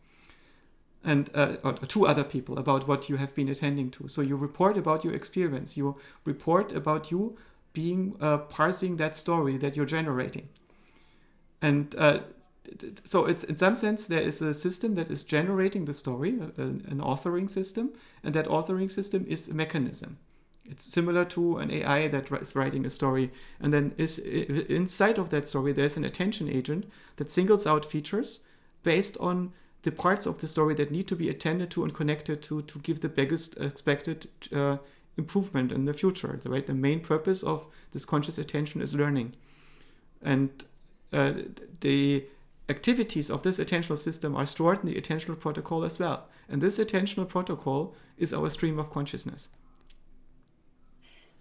And or to other people about what you have been attending to. So you report about your experience. You report about you being parsing that story that you're generating. And so it's in some sense there is a system that is generating the story, an authoring system, and that authoring system is a mechanism. It's similar to an AI that is writing a story, and then inside of that story there's an attention agent that singles out features based on the parts of the story that need to be attended to and connected to give the biggest expected improvement in the future, right? The main purpose of this conscious attention is learning. And the activities of this attentional system are stored in the attentional protocol as well. And this attentional protocol is our stream of consciousness.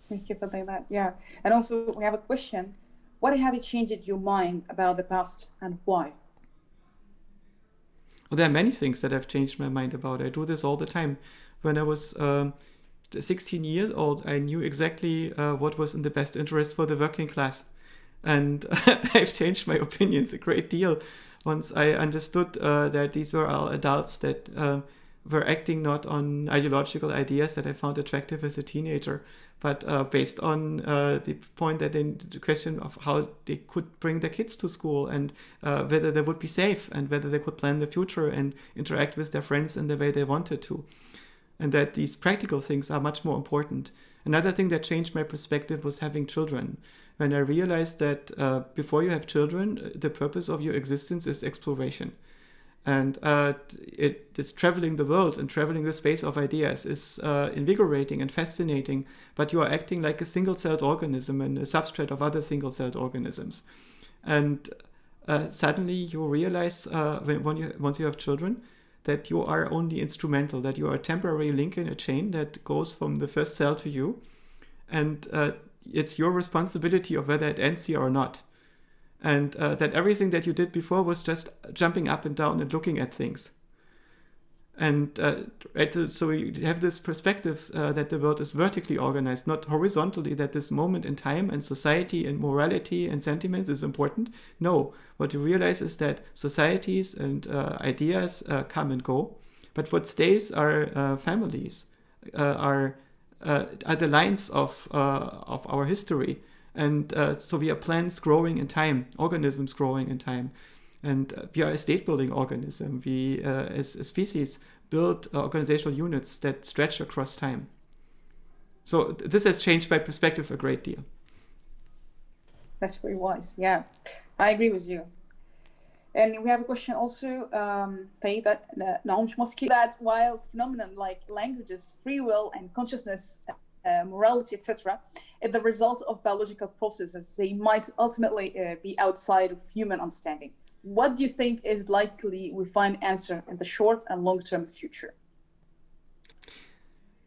Thank you for that. Yeah. And also we have a question. What have changed your mind about the past and why? Well, there are many things that have changed my mind about. I do this all the time. When I was 16 years old, I knew exactly what was in the best interest for the working class. And I've changed my opinions a great deal once I understood that these were all adults that were acting not on ideological ideas that I found attractive as a teenager, but based on the point that the question of how they could bring their kids to school and whether they would be safe and whether they could plan the future and interact with their friends in the way they wanted to. And that these practical things are much more important. Another thing that changed my perspective was having children. When I realized that before you have children, the purpose of your existence is exploration. And it is traveling the world and traveling the space of ideas is invigorating and fascinating, but you are acting like a single-celled organism and a substrate of other single-celled organisms. And suddenly you realize once you have children that you are only instrumental, that you are a temporary link in a chain that goes from the first cell to you. And it's your responsibility of whether it ends here or not. And that everything that you did before was just jumping up and down and looking at things. And so you have this perspective that the world is vertically organized, not horizontally, that this moment in time and society and morality and sentiments is important. No, what you realize is that societies and ideas come and go, but what stays are families, are are the lines of our history. And so we are plants growing in time, organisms growing in time. And we are a state-building organism. We, as a species, build organizational units that stretch across time. So this has changed my perspective a great deal. That's very wise. Yeah, I agree with you. And we have a question also, that Noam Chomsky, that while phenomenon like languages, free will, and consciousness, morality, etc., are the result of biological processes, they might ultimately be outside of human understanding. What do you think is likely we find answer in the short and long-term future?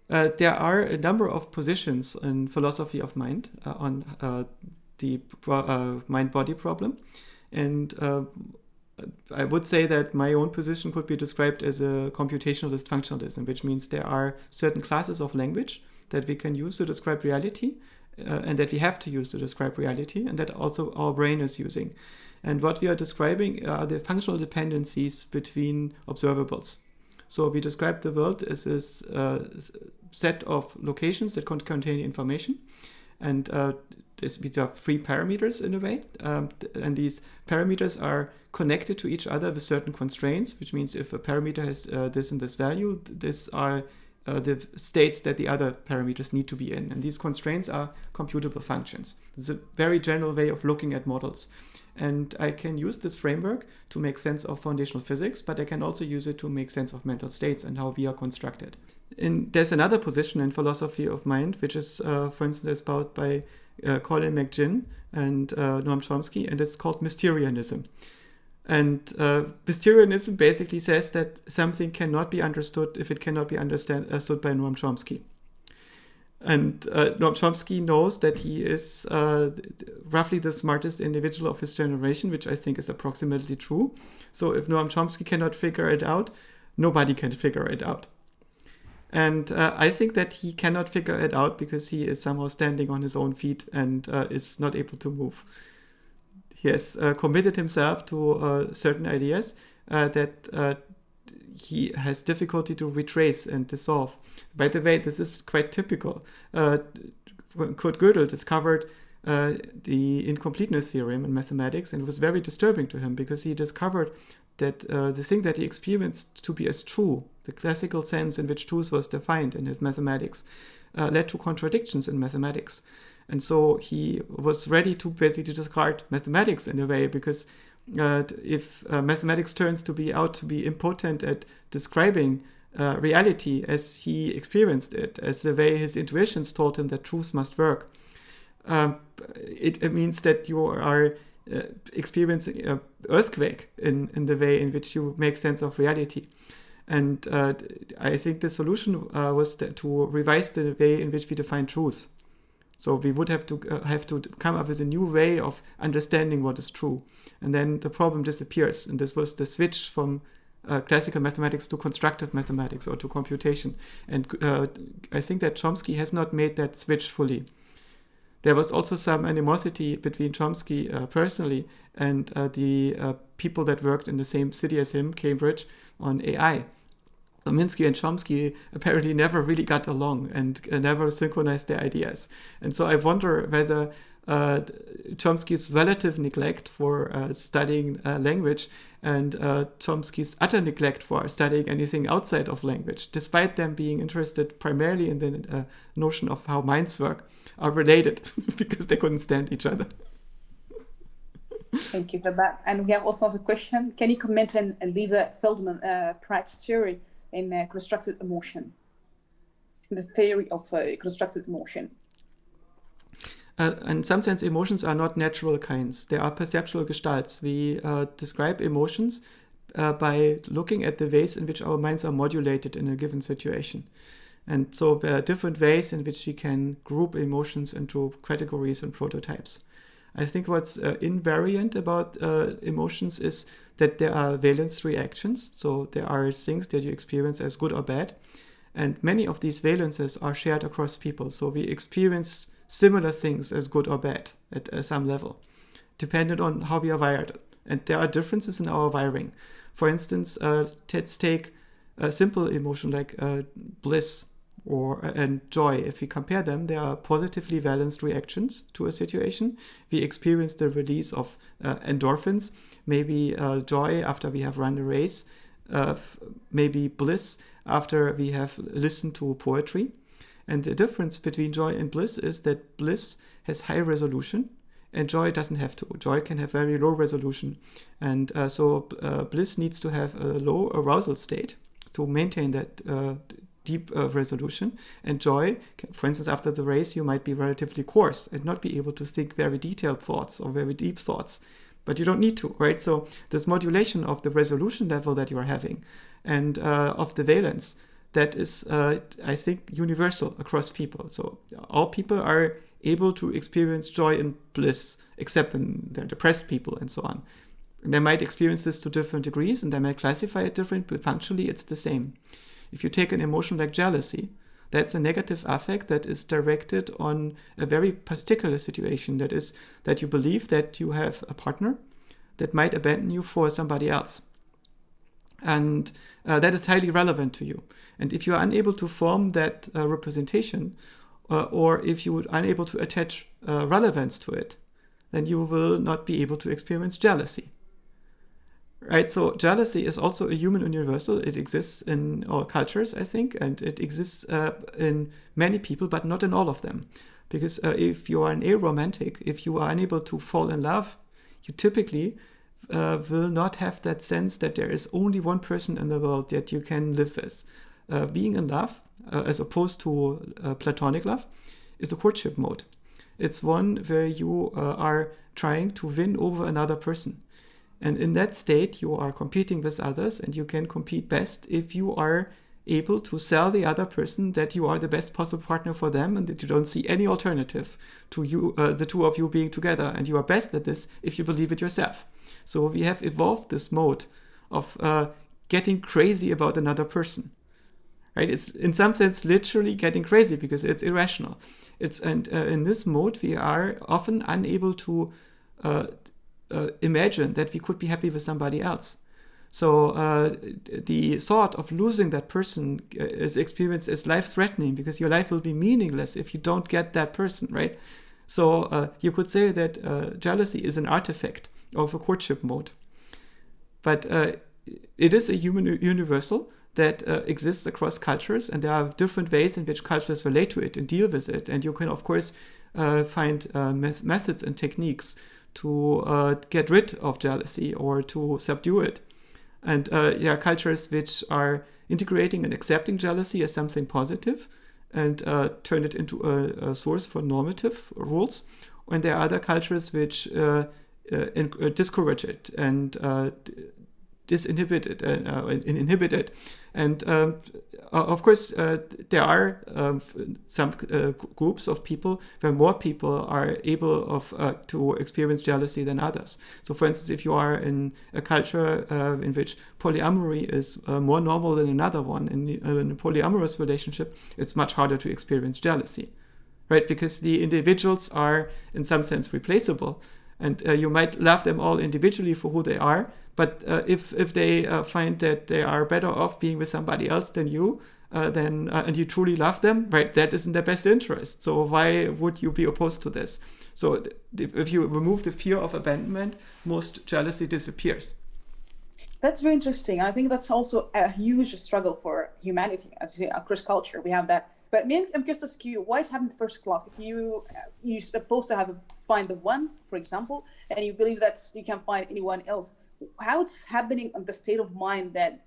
There are a number of positions in philosophy of mind on the mind-body problem. And I would say that my own position could be described as a computationalist functionalism, which means there are certain classes of language that we can use to describe reality and that we have to use to describe reality, and that also our brain is using. And what we are describing are the functional dependencies between observables. So we describe the world as this set of locations that contain information, and these are free parameters in a way, and these parameters are connected to each other with certain constraints, which means if a parameter has this and this value, these are the states that the other parameters need to be in. And these constraints are computable functions. It's a very general way of looking at models. And I can use this framework to make sense of foundational physics, but I can also use it to make sense of mental states and how we are constructed. And there's another position in philosophy of mind, which is, for instance, espoused by Colin McGinn and Noam Chomsky, and it's called Mysterianism. And Mysterianism basically says that something cannot be understood if it cannot be understood by Noam Chomsky. And Noam Chomsky knows that he is roughly the smartest individual of his generation, which I think is approximately true. So if Noam Chomsky cannot figure it out, nobody can figure it out. And I think that he cannot figure it out because he is somehow standing on his own feet and is not able to move. He has committed himself to certain ideas that he has difficulty to retrace and dissolve. By the way, this is quite typical. Kurt Gödel discovered the incompleteness theorem in mathematics, and it was very disturbing to him because he discovered that the thing that he experienced to be as true, the classical sense in which truth was defined in his mathematics, led to contradictions in mathematics. And so he was ready to basically discard mathematics in a way, because if mathematics turns to be impotent at describing reality as he experienced it, as the way his intuitions told him that truth must work, it means that you are experiencing an earthquake in the way in which you make sense of reality. And I think the solution was to revise the way in which we define truth. So we would have to come up with a new way of understanding what is true. And then the problem disappears. And this was the switch from classical mathematics to constructive mathematics or to computation. And I think that Chomsky has not made that switch fully. There was also some animosity between Chomsky personally and the people that worked in the same city as him, Cambridge, on AI. Minsky and Chomsky apparently never really got along and never synchronized their ideas. And so I wonder whether Chomsky's relative neglect for studying language and Chomsky's utter neglect for studying anything outside of language, despite them being interested primarily in the notion of how minds work, are related because they couldn't stand each other. Thank you for that. And we have also a question. Can you comment on Lisa Feldman-Pratt's theory in constructed emotion, the theory of constructed emotion? In some sense, emotions are not natural kinds. They are perceptual gestalts. We describe emotions by looking at the ways in which our minds are modulated in a given situation. And so there are different ways in which we can group emotions into categories and prototypes. I think what's invariant about emotions is that there are valence reactions. So there are things that you experience as good or bad. And many of these valences are shared across people. So we experience similar things as good or bad at some level, depending on how we are wired. And there are differences in our wiring. For instance, let's take a simple emotion like bliss. and joy, if we compare them, they are positively balanced reactions to a situation. We experience the release of endorphins, maybe joy after we have run a race, maybe bliss after we have listened to poetry. And the difference between joy and bliss is that bliss has high resolution and joy doesn't have to. Joy can have very low resolution. And so bliss needs to have a low arousal state to maintain that deep resolution. And joy, for instance, after the race, you might be relatively coarse and not be able to think very detailed thoughts or very deep thoughts. But you don't need to, right? So this modulation of the resolution level that you are having and of the valence, that is, I think, universal across people. So all people are able to experience joy and bliss, except when they're depressed people and so on. And they might experience this to different degrees and they might classify it different, but functionally it's the same. If you take an emotion like jealousy, that's a negative affect that is directed on a very particular situation. That is that you believe that you have a partner that might abandon you for somebody else. And that is highly relevant to you. And if you are unable to form that representation, or if you are unable to attach relevance to it, then you will not be able to experience jealousy. Right? So jealousy is also a human universal. It exists in all cultures, I think, and it exists in many people, but not in all of them. Because if you are an aromantic, if you are unable to fall in love, you typically will not have that sense that there is only one person in the world that you can live with. Being in love, as opposed to platonic love, is a courtship mode. It's one where you are trying to win over another person. And in that state, you are competing with others, and you can compete best if you are able to sell the other person that you are the best possible partner for them and that you don't see any alternative to you, the two of you being together. And you are best at this if you believe it yourself. So we have evolved this mode of getting crazy about another person. Right? It's in some sense literally getting crazy because it's irrational. And in this mode, we are often unable to imagine that we could be happy with somebody else. So the thought of losing that person is experienced as life-threatening because your life will be meaningless if you don't get that person, right? So you could say that jealousy is an artifact of a courtship mode. But it is a human universal that exists across cultures, and there are different ways in which cultures relate to it and deal with it. And you can, of course, find methods and techniques to get rid of jealousy or to subdue it. And there are cultures which are integrating and accepting jealousy as something positive and turn it into a source for normative rules. And there are other cultures which discourage it and disinhibit it and inhibit it. And of course, there are some groups of people where more people are able to experience jealousy than others. So, for instance, if you are in a culture in which polyamory is more normal than another one, in a polyamorous relationship, it's much harder to experience jealousy, right? Because the individuals are, in some sense, replaceable. And you might love them all individually for who they are, but if they find that they are better off being with somebody else than you, then and you truly love them, right? That is in their best interest. So why would you be opposed to this? So if you remove the fear of abandonment, most jealousy disappears. That's very interesting. I think that's also a huge struggle for humanity, as you say, across culture. We have that. But maybe I'm just asking you, why it happened first class? If you're supposed to find the one, for example, and you believe that you can find anyone else, how it's happening in the state of mind that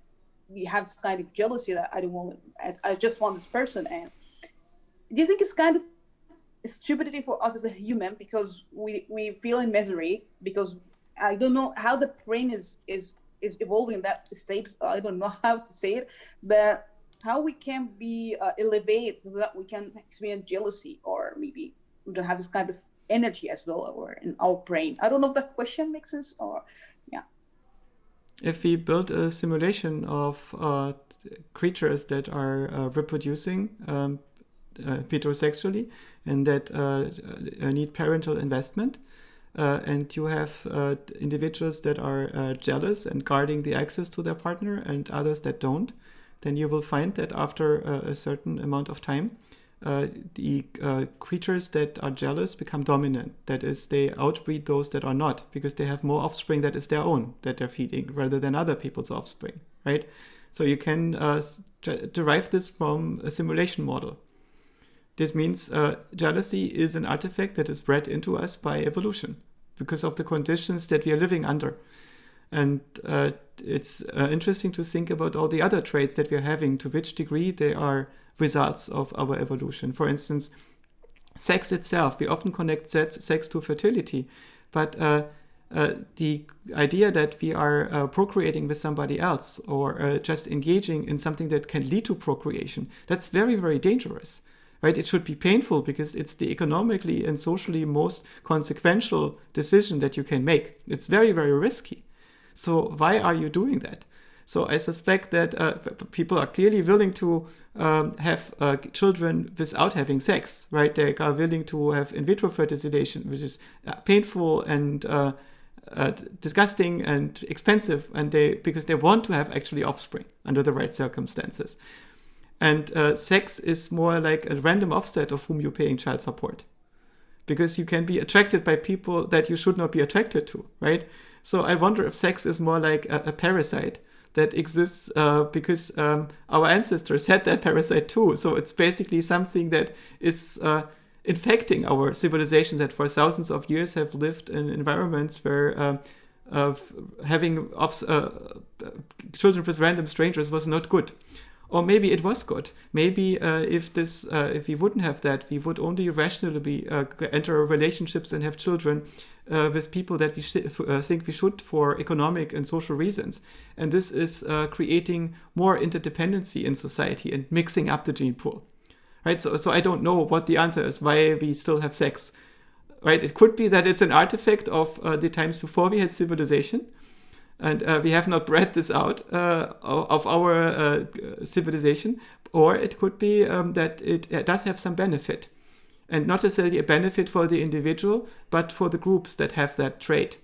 we have this kind of jealousy that I just want this person? And do you think it's kind of stupidity for us as a human because we feel in misery because I don't know how the brain is evolving in that state. I don't know how to say it, but how we can be elevated so that we can experience jealousy, or maybe we don't have this kind of energy as well, or in our brain. I don't know if that question makes sense, or yeah. If we build a simulation of creatures that are reproducing heterosexually and that need parental investment, and you have individuals that are jealous and guarding the access to their partner and others that don't, then you will find that after a certain amount of time, the creatures that are jealous become dominant. That is, they outbreed those that are not, because they have more offspring that is their own, that they're feeding, rather than other people's offspring, right? So you can derive this from a simulation model. This means jealousy is an artifact that is bred into us by evolution because of the conditions that we are living under. And it's interesting to think about all the other traits that we are having, to which degree they are results of our evolution. For instance, sex itself, we often connect sex to fertility, but the idea that we are procreating with somebody else, or just engaging in something that can lead to procreation, that's very, very dangerous, right? It should be painful because it's the economically and socially most consequential decision that you can make. It's very, very risky. So why are you doing that? So I suspect that people are clearly willing to have children without having sex, right? They are willing to have in vitro fertilization, which is painful and disgusting and expensive, and because they want to have actually offspring under the right circumstances. And sex is more like a random offset of whom you're paying child support, because you can be attracted by people that you should not be attracted to, right? So I wonder if sex is more like a parasite that exists because our ancestors had that parasite too. So it's basically something that is infecting our civilization, that for thousands of years have lived in environments where having children with random strangers was not good. Or maybe it was good. Maybe if we wouldn't have that, we would only rationally enter relationships and have children with people that we think we should for economic and social reasons. And this is creating more interdependency in society and mixing up the gene pool, right? So I don't know what the answer is, why we still have sex, right? It could be that it's an artifact of the times before we had civilization, and we have not bred this out of our civilization. Or it could be that it does have some benefit. And not necessarily a benefit for the individual, but for the groups that have that trait.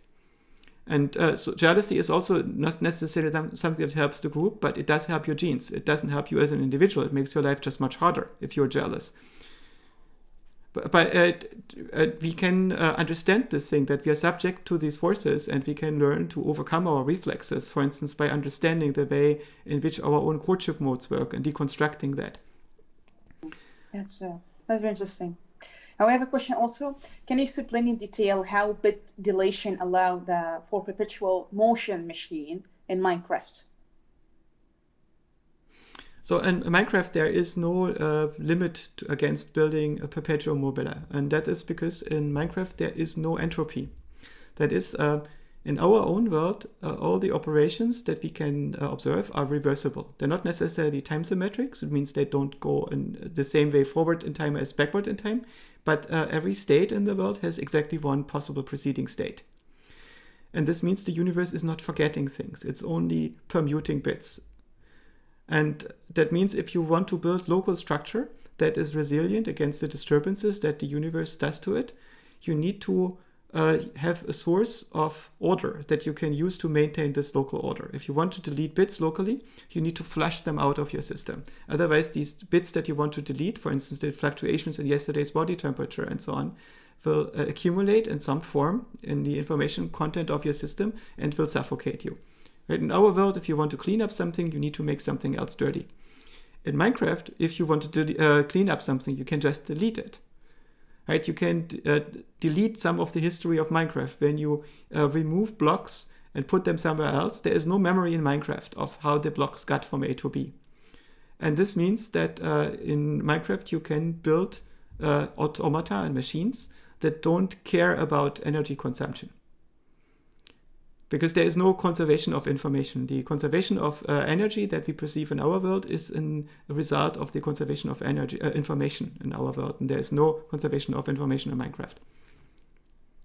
And so jealousy is also not necessarily something that helps the group, but it does help your genes. It doesn't help you as an individual. It makes your life just much harder if you're jealous. But we can understand this thing, that we are subject to these forces, and we can learn to overcome our reflexes, for instance, by understanding the way in which our own courtship modes work and deconstructing that. That's very interesting. Now we have a question also. Can you explain in detail how bit dilation allowed for perpetual motion machine in Minecraft? So in Minecraft, there is no limit against building a perpetual mobile. And that is because in Minecraft, there is no entropy. That is, in our own world, all the operations that we can observe are reversible. They're not necessarily time symmetric. So it means they don't go in the same way forward in time as backward in time. But every state in the world has exactly one possible preceding state. And this means the universe is not forgetting things. It's only permuting bits. And that means if you want to build local structure that is resilient against the disturbances that the universe does to it, you need to have a source of order that you can use to maintain this local order. If you want to delete bits locally, you need to flush them out of your system. Otherwise, these bits that you want to delete, for instance, the fluctuations in yesterday's body temperature and so on, will accumulate in some form in the information content of your system and will suffocate you. Right? In our world, if you want to clean up something, you need to make something else dirty. In Minecraft, if you want to clean up something, you can just delete it. Right? You can delete some of the history of Minecraft. When you remove blocks and put them somewhere else, there is no memory in Minecraft of how the blocks got from A to B. And this means that in Minecraft, you can build automata and machines that don't care about energy consumption. Because there is no conservation of information. The conservation of energy that we perceive in our world is a result of the conservation of energy information in our world. And there is no conservation of information in Minecraft.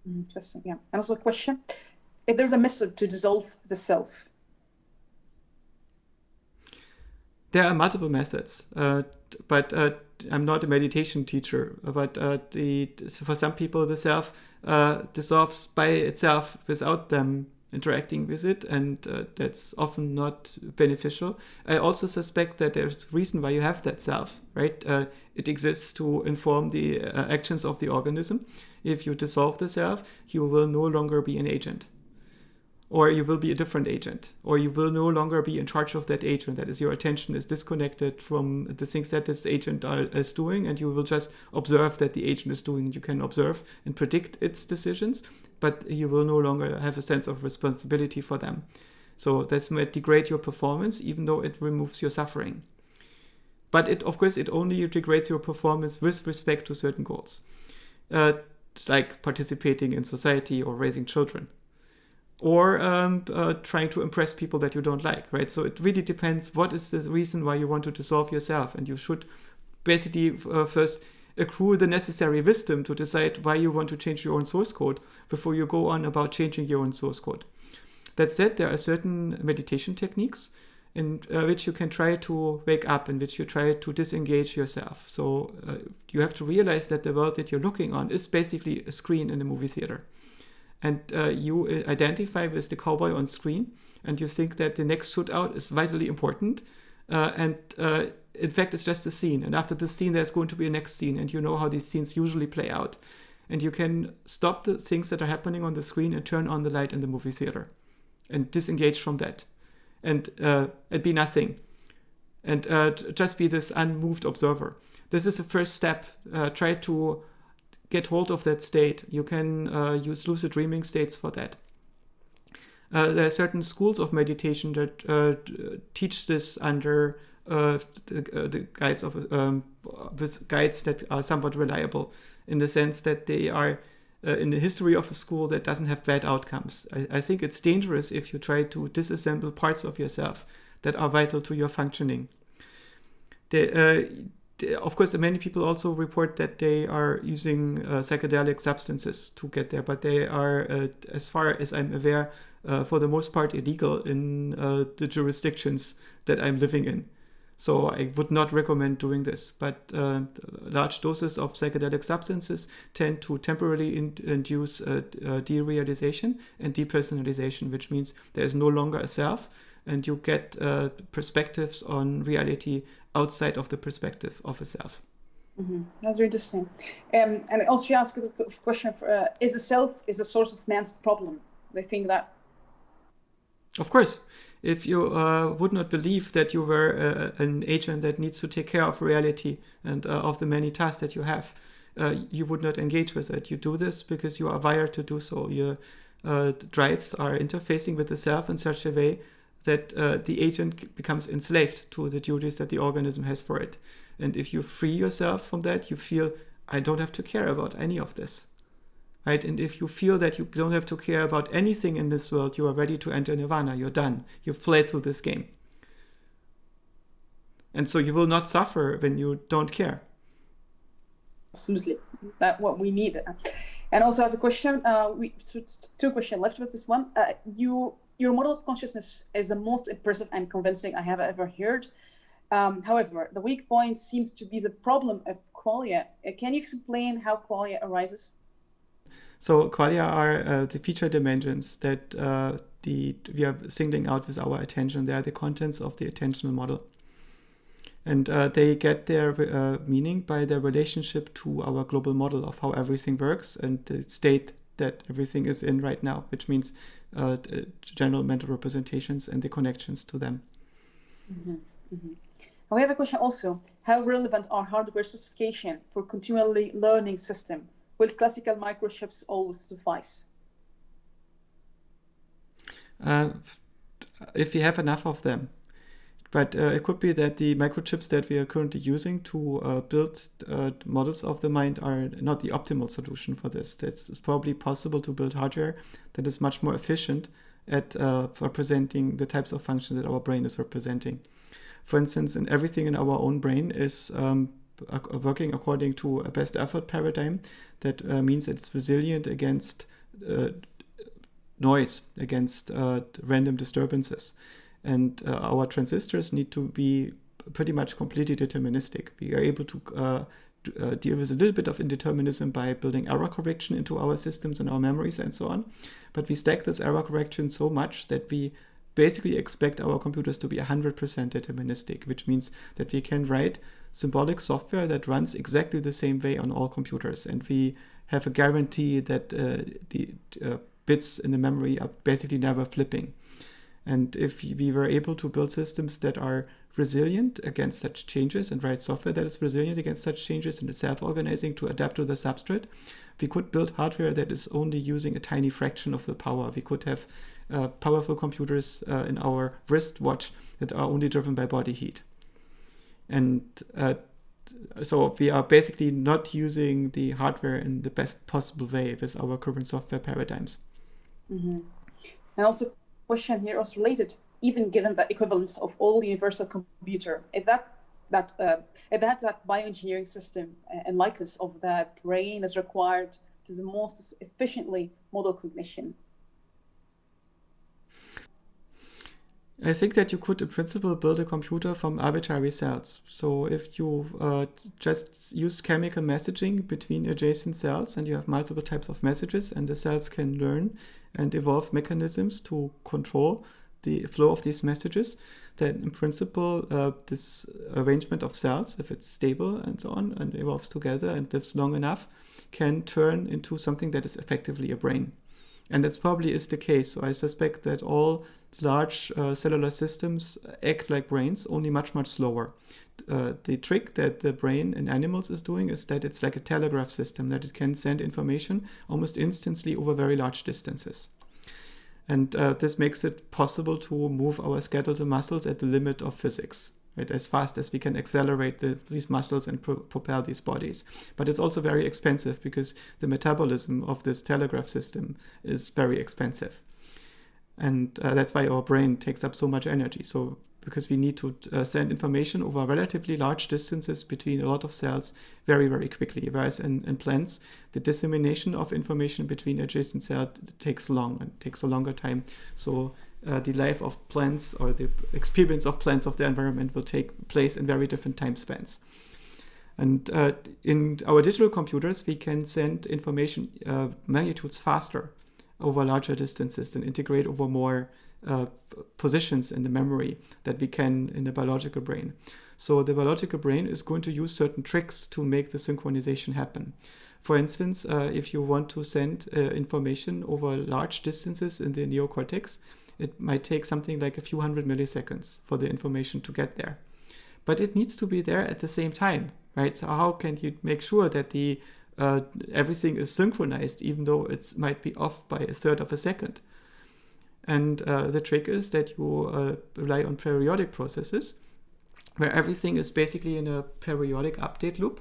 Interesting, yeah. And also a question, if there's a method to dissolve the self? There are multiple methods, but I'm not a meditation teacher. But for some people, the self dissolves by itself without them interacting with it, and that's often not beneficial. I also suspect that there's a reason why you have that self, right? It exists to inform the actions of the organism. If you dissolve the self, you will no longer be an agent. Or you will be a different agent, or you will no longer be in charge of that agent. That is, your attention is disconnected from the things that this agent is doing, and you will just observe that the agent is doing. You can observe and predict its decisions, but you will no longer have a sense of responsibility for them. So this might degrade your performance, even though it removes your suffering. But of course, it only degrades your performance with respect to certain goals, like participating in society or raising children, or trying to impress people that you don't like, right? So it really depends what is the reason why you want to dissolve yourself, and you should basically first accrue the necessary wisdom to decide why you want to change your own source code before you go on about changing your own source code. That said, there are certain meditation techniques in which you can try to wake up, in which you try to disengage yourself. So you have to realize that the world that you're looking on is basically a screen in a movie theater. And you identify with the cowboy on screen, and you think that the next shootout is vitally important, and in fact it's just a scene, and after the scene there's going to be a next scene, and you know how these scenes usually play out, and you can stop the things that are happening on the screen and turn on the light in the movie theater and disengage from that, and be nothing, and just be this unmoved observer. This is the first step. Try to get hold of that state. You can use lucid dreaming states for that. There are certain schools of meditation that teach this under the guides of with guides that are somewhat reliable, in the sense that they are in the history of a school that doesn't have bad outcomes. I think it's dangerous if you try to disassemble parts of yourself that are vital to your functioning. Of course, many people also report that they are using psychedelic substances to get there, but they are, as far as I'm aware, for the most part illegal in the jurisdictions that I'm living in. So I would not recommend doing this. But large doses of psychedelic substances tend to temporarily induce derealization and depersonalization, which means there is no longer a self, and you get perspectives on reality outside of the perspective of a self. Mm-hmm. That's very interesting. And also she asks a question, is the self is the source of man's problem? They think that. Of course. If you would not believe that you were an agent that needs to take care of reality and of the many tasks that you have, you would not engage with it. You do this because you are wired to do so. Your drives are interfacing with the self in such a way that the agent becomes enslaved to the duties that the organism has for it. And if you free yourself from that, you feel, I don't have to care about any of this. Right? And if you feel that you don't have to care about anything in this world, you are ready to enter nirvana. You're done. You've played through this game. And so you will not suffer when you don't care. Absolutely. That's what we need. And also I have a question. Two questions left with this one. Your model of consciousness is the most impressive and convincing I have ever heard. However, the weak point seems to be the problem of qualia. Can you explain how qualia arises? So qualia are the feature dimensions that we are singling out with our attention. They are the contents of the attentional model. And they get their meaning by their relationship to our global model of how everything works and the state that everything is in right now, which means general mental representations and the connections to them. Mm-hmm. Mm-hmm. We have a question also. How relevant are hardware specification for continually learning system? Will classical microchips always suffice? If we have enough of them. But it could be that the microchips that we are currently using to build models of the mind are not the optimal solution for this. It's probably possible to build hardware that is much more efficient at representing the types of functions that our brain is representing. For instance, everything in our own brain is working according to a best effort paradigm. That means it's resilient against noise, against random disturbances. And our transistors need to be pretty much completely deterministic. We are able to deal with a little bit of indeterminism by building error correction into our systems and our memories and so on. But we stack this error correction so much that we basically expect our computers to be 100% deterministic, which means that we can write symbolic software that runs exactly the same way on all computers. And we have a guarantee that the bits in the memory are basically never flipping. And if we were able to build systems that are resilient against such changes and write software that is resilient against such changes and is self-organizing to adapt to the substrate, we could build hardware that is only using a tiny fraction of the power. We could have powerful computers in our wristwatch that are only driven by body heat. And so we are basically not using the hardware in the best possible way with our current software paradigms. Mm-hmm. And also, question here was related, even given the equivalence of all universal computer, if that bioengineering system and likeness of the brain is required to the most efficiently model cognition. I think that you could, in principle, build a computer from arbitrary cells. So if you just use chemical messaging between adjacent cells and you have multiple types of messages and the cells can learn and evolve mechanisms to control the flow of these messages, then in principle, this arrangement of cells, if it's stable and so on, and evolves together and lives long enough, can turn into something that is effectively a brain. And that probably is the case. So I suspect that all large cellular systems act like brains, only much, much slower. The trick that the brain in animals is doing is that it's like a telegraph system, that it can send information almost instantly over very large distances. And this makes it possible to move our skeletal muscles at the limit of physics, right? As fast as we can accelerate these muscles and propel these bodies. But it's also very expensive because the metabolism of this telegraph system is very expensive. And that's why our brain takes up so much energy. So because we need to send information over relatively large distances between a lot of cells very, very quickly. Whereas in plants, the dissemination of information between adjacent cells takes long and takes a longer time. So the life of plants or the experience of plants of the environment will take place in very different time spans. And in our digital computers, we can send information magnitudes faster over larger distances and integrate over more positions in the memory that we can in the biological brain. So the biological brain is going to use certain tricks to make the synchronization happen. For instance, if you want to send information over large distances in the neocortex, it might take something like a few hundred milliseconds for the information to get there. But it needs to be there at the same time, right? So how can you make sure that the everything is synchronized, even though it might be off by a third of a second? And the trick is that you rely on periodic processes, where everything is basically in a periodic update loop,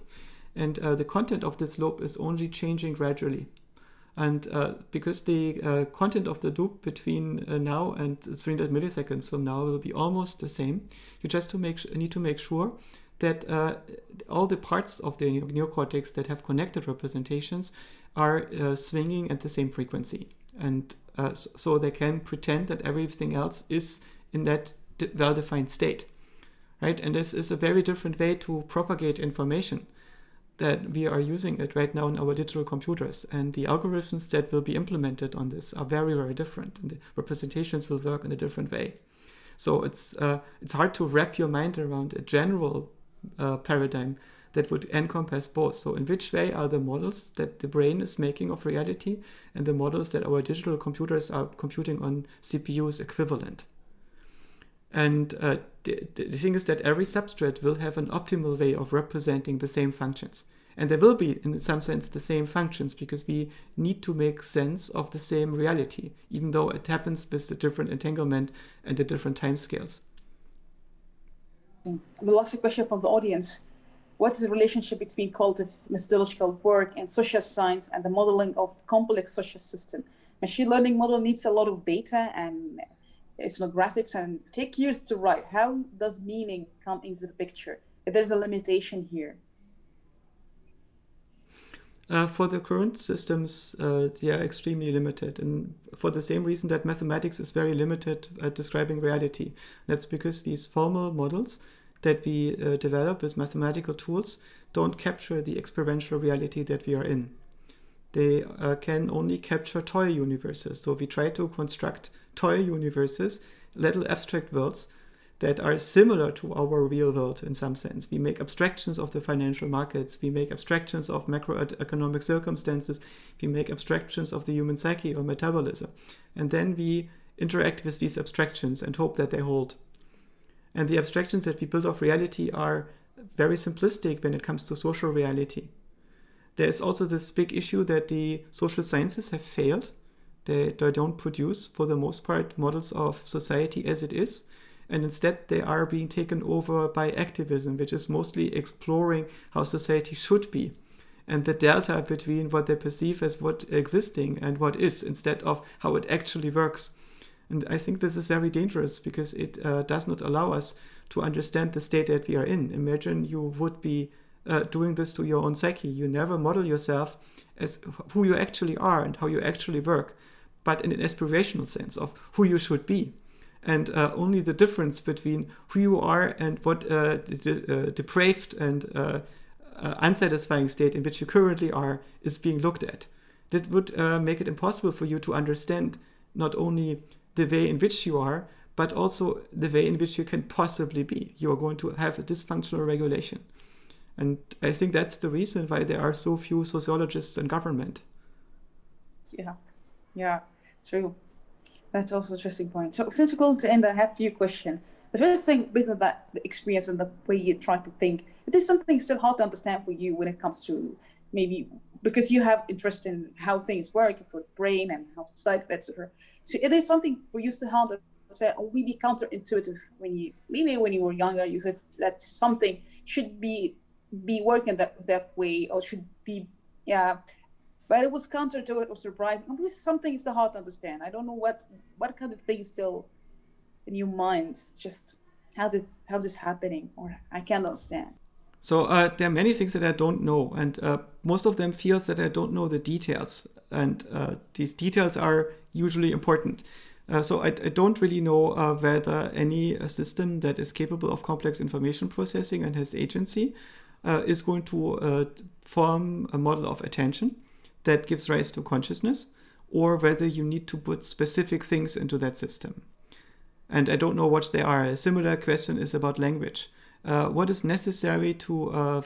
and the content of this loop is only changing gradually. And because the content of the loop between now and 300 milliseconds from now will be almost the same, you just need to make sure that all the parts of the neocortex that have connected representations are swinging at the same frequency. And so they can pretend that everything else is in that well-defined state, right? And this is a very different way to propagate information that we are using it right now in our digital computers. And the algorithms that will be implemented on this are very, very different. And the representations will work in a different way. So it's hard to wrap your mind around a general paradigm that would encompass both. So in which way are the models that the brain is making of reality and the models that our digital computers are computing on CPUs equivalent? And the thing is that every substrate will have an optimal way of representing the same functions. And there will be, in some sense, the same functions because we need to make sense of the same reality, even though it happens with a different entanglement and the different timescales. The last question from the audience. What is the relationship between qualitative methodological work and social science and the modeling of complex social systems? Machine learning model needs a lot of data and ethnographics and take years to write. How does meaning come into the picture? If there's a limitation here. For the current systems, they are extremely limited, and for the same reason that mathematics is very limited at describing reality. That's because these formal models that we develop with mathematical tools don't capture the experiential reality that we are in. They can only capture toy universes. So we try to construct toy universes, little abstract worlds that are similar to our real world in some sense. We make abstractions of the financial markets. We make abstractions of macroeconomic circumstances. We make abstractions of the human psyche or metabolism. And then we interact with these abstractions and hope that they hold. And the abstractions that we build of reality are very simplistic when it comes to social reality. There is also this big issue that the social sciences have failed. They don't produce, for the most part, models of society as it is. And instead, they are being taken over by activism, which is mostly exploring how society should be and the delta between what they perceive as what existing and what is, instead of how it actually works. And I think this is very dangerous because it does not allow us to understand the state that we are in. Imagine you would be doing this to your own psyche. You never model yourself as who you actually are and how you actually work, but in an aspirational sense of who you should be. And only the difference between who you are and what depraved and unsatisfying state in which you currently are is being looked at. That would make it impossible for you to understand not only the way in which you are, but also the way in which you can possibly be. You are going to have a dysfunctional regulation. And I think that's the reason why there are so few sociologists in government. Yeah, true. That's also an interesting point. So since we're going to end, I have a few questions. The first thing, based on that experience and the way you try to think, it is something still hard to understand for you when it comes to maybe because you have interest in how things work for the brain and how society, etc. So it is something for you to hard to understand, or maybe counterintuitive when you were younger, you said that something should be working that way or should be, but it was counter to it or surprising. Maybe something is still hard to understand. I don't know what kind of thing is still in your mind. It's just how's this happening, or I can't understand. So there are many things that I don't know, and most of them feels that I don't know the details, and these details are usually important. So I don't really know whether any system that is capable of complex information processing and has agency is going to form a model of attention that gives rise to consciousness, or whether you need to put specific things into that system. And I don't know what they are. A similar question is about language. What is necessary to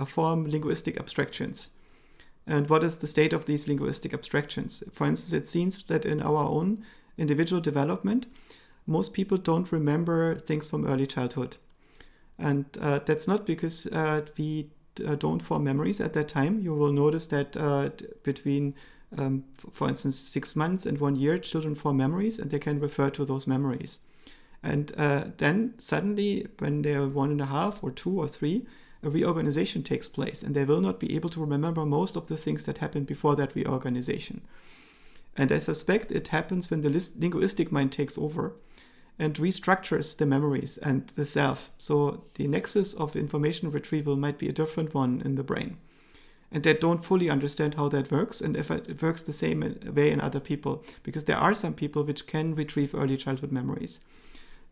form linguistic abstractions? And what is the state of these linguistic abstractions? For instance, it seems that in our own individual development, most people don't remember things from early childhood. And that's not because we don't form memories at that time. You will notice that between, for instance, 6 months and 1 year, children form memories and they can refer to those memories. And then suddenly, when they're 1.5 or 2 or 3, a reorganization takes place and they will not be able to remember most of the things that happened before that reorganization. And I suspect it happens when the linguistic mind takes over and restructures the memories and the self. So the nexus of information retrieval might be a different one in the brain. And they don't fully understand how that works and if it works the same way in other people, because there are some people which can retrieve early childhood memories.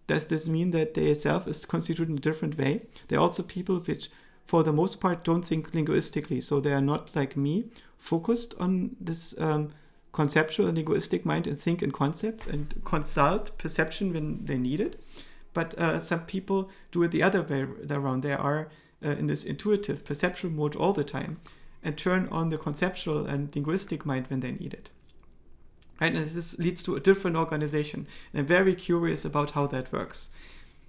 Does this mean that the self is constituted in a different way? There are also people which, for the most part, don't think linguistically. So they are not, like me, focused on this conceptual and linguistic mind and think in concepts and consult perception when they need it. But some people do it the other way around. They are in this intuitive perceptual mode all the time and turn on the conceptual and linguistic mind when they need it. Right? And this leads to a different organization. And I'm very curious about how that works.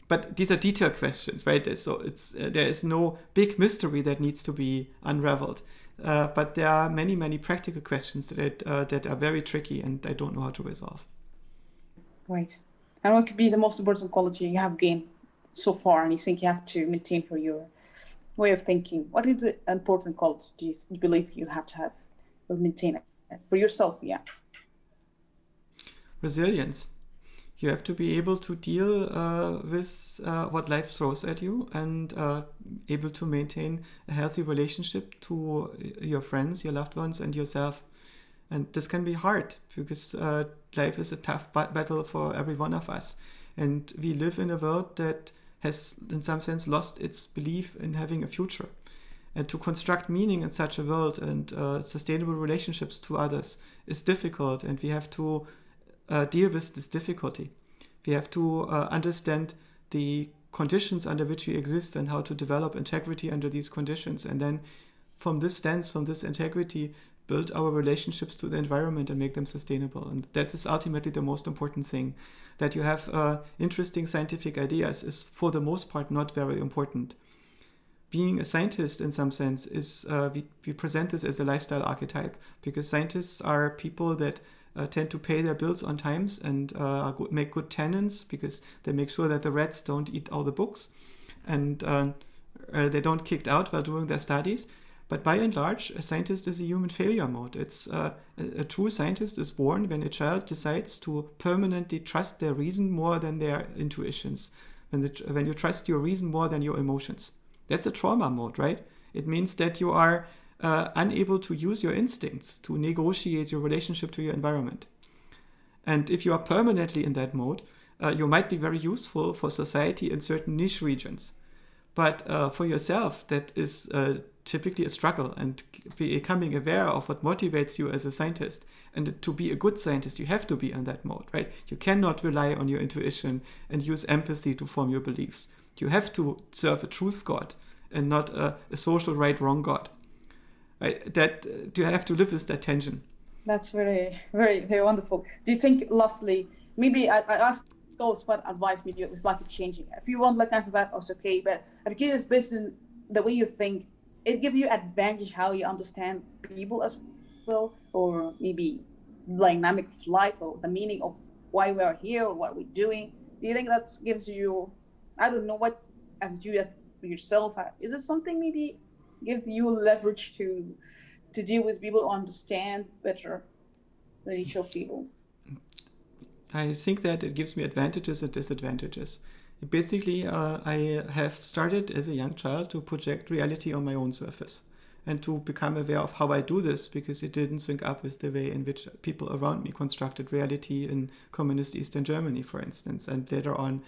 But these are detailed questions, right? So there is no big mystery that needs to be unraveled. But there are many, many practical questions that are very tricky and I don't know how to resolve. Right. And what could be the most important quality you have gained so far and you think you have to maintain for your way of thinking? What is the important quality you believe you have to have or maintain it for yourself? Yeah. Resilience. You have to be able to deal with what life throws at you and able to maintain a healthy relationship to your friends, your loved ones, and yourself. And this can be hard because life is a tough battle for every one of us. And we live in a world that has in some sense lost its belief in having a future. And to construct meaning in such a world and sustainable relationships to others is difficult, and we have to deal with this difficulty. We have to understand the conditions under which we exist and how to develop integrity under these conditions. And then from this stance, from this integrity, build our relationships to the environment and make them sustainable. And that is ultimately the most important thing. That you have interesting scientific ideas is for the most part not very important. Being a scientist in some sense is, we present this as a lifestyle archetype, because scientists are people that tend to pay their bills on times and make good tenants, because they make sure that the rats don't eat all the books and they don't kicked out while doing their studies. But by and large, a scientist is a human failure mode. It's a true scientist is born when a child decides to permanently trust their reason more than their intuitions, when you trust your reason more than your emotions. That's a trauma mode, right? It means that you are unable to use your instincts to negotiate your relationship to your environment. And if you are permanently in that mode, you might be very useful for society in certain niche regions. But for yourself, that is typically a struggle, and becoming aware of what motivates you as a scientist. And to be a good scientist, you have to be in that mode, right? You cannot rely on your intuition and use empathy to form your beliefs. You have to serve a truth God and not a social right-wrong God. Right? That you have to live with that tension. That's very, very, very wonderful. Do you think, lastly, maybe I ask those what advice maybe it's like changing? If you want like answer that, also okay. But I'm curious, based on the way you think, it gives you advantage how you understand people as well, or maybe dynamic of life, or the meaning of why we are here or what we're doing. Do you think that gives you, I don't know, what as you yourself, is it something maybe gives you leverage to deal with people, understand better the nature of people? I think that it gives me advantages and disadvantages. Basically, I have started as a young child to project reality on my own surface and to become aware of how I do this, because it didn't sync up with the way in which people around me constructed reality in communist Eastern Germany, for instance, and later on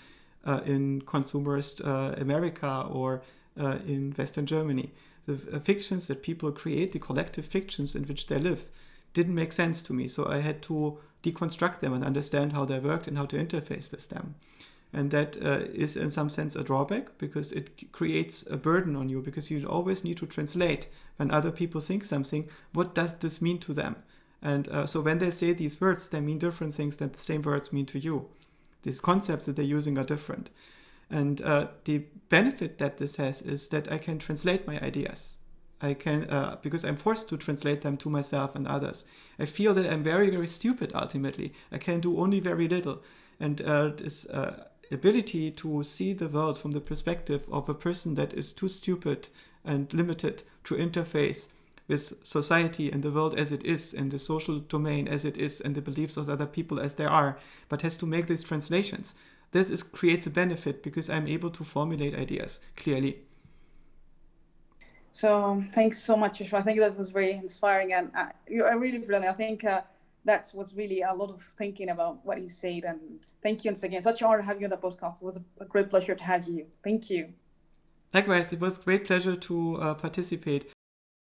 in consumerist America or in Western Germany. The fictions that people create, the collective fictions in which they live, didn't make sense to me. So I had to deconstruct them and understand how they worked and how to interface with them. And that is in some sense a drawback, because it creates a burden on you, because you always need to translate when other people think something, what does this mean to them? And so when they say these words, they mean different things than the same words mean to you. These concepts that they're using are different. And the benefit that this has is that I can translate my ideas. I can, because I'm forced to translate them to myself and others. I feel that I'm very, very stupid ultimately. I can do only very little. And this ability to see the world from the perspective of a person that is too stupid and limited to interface with society and the world as it is, and the social domain as it is, and the beliefs of other people as they are, but has to make these translations. This creates a benefit because I'm able to formulate ideas clearly. So thanks so much, Joscha. I think that was very inspiring, and you're really brilliant. I think that's what's really a lot of thinking about what you said. And thank you once again. Such an honor to have you on the podcast. It was a great pleasure to have you. Thank you. Likewise, it was a great pleasure to participate.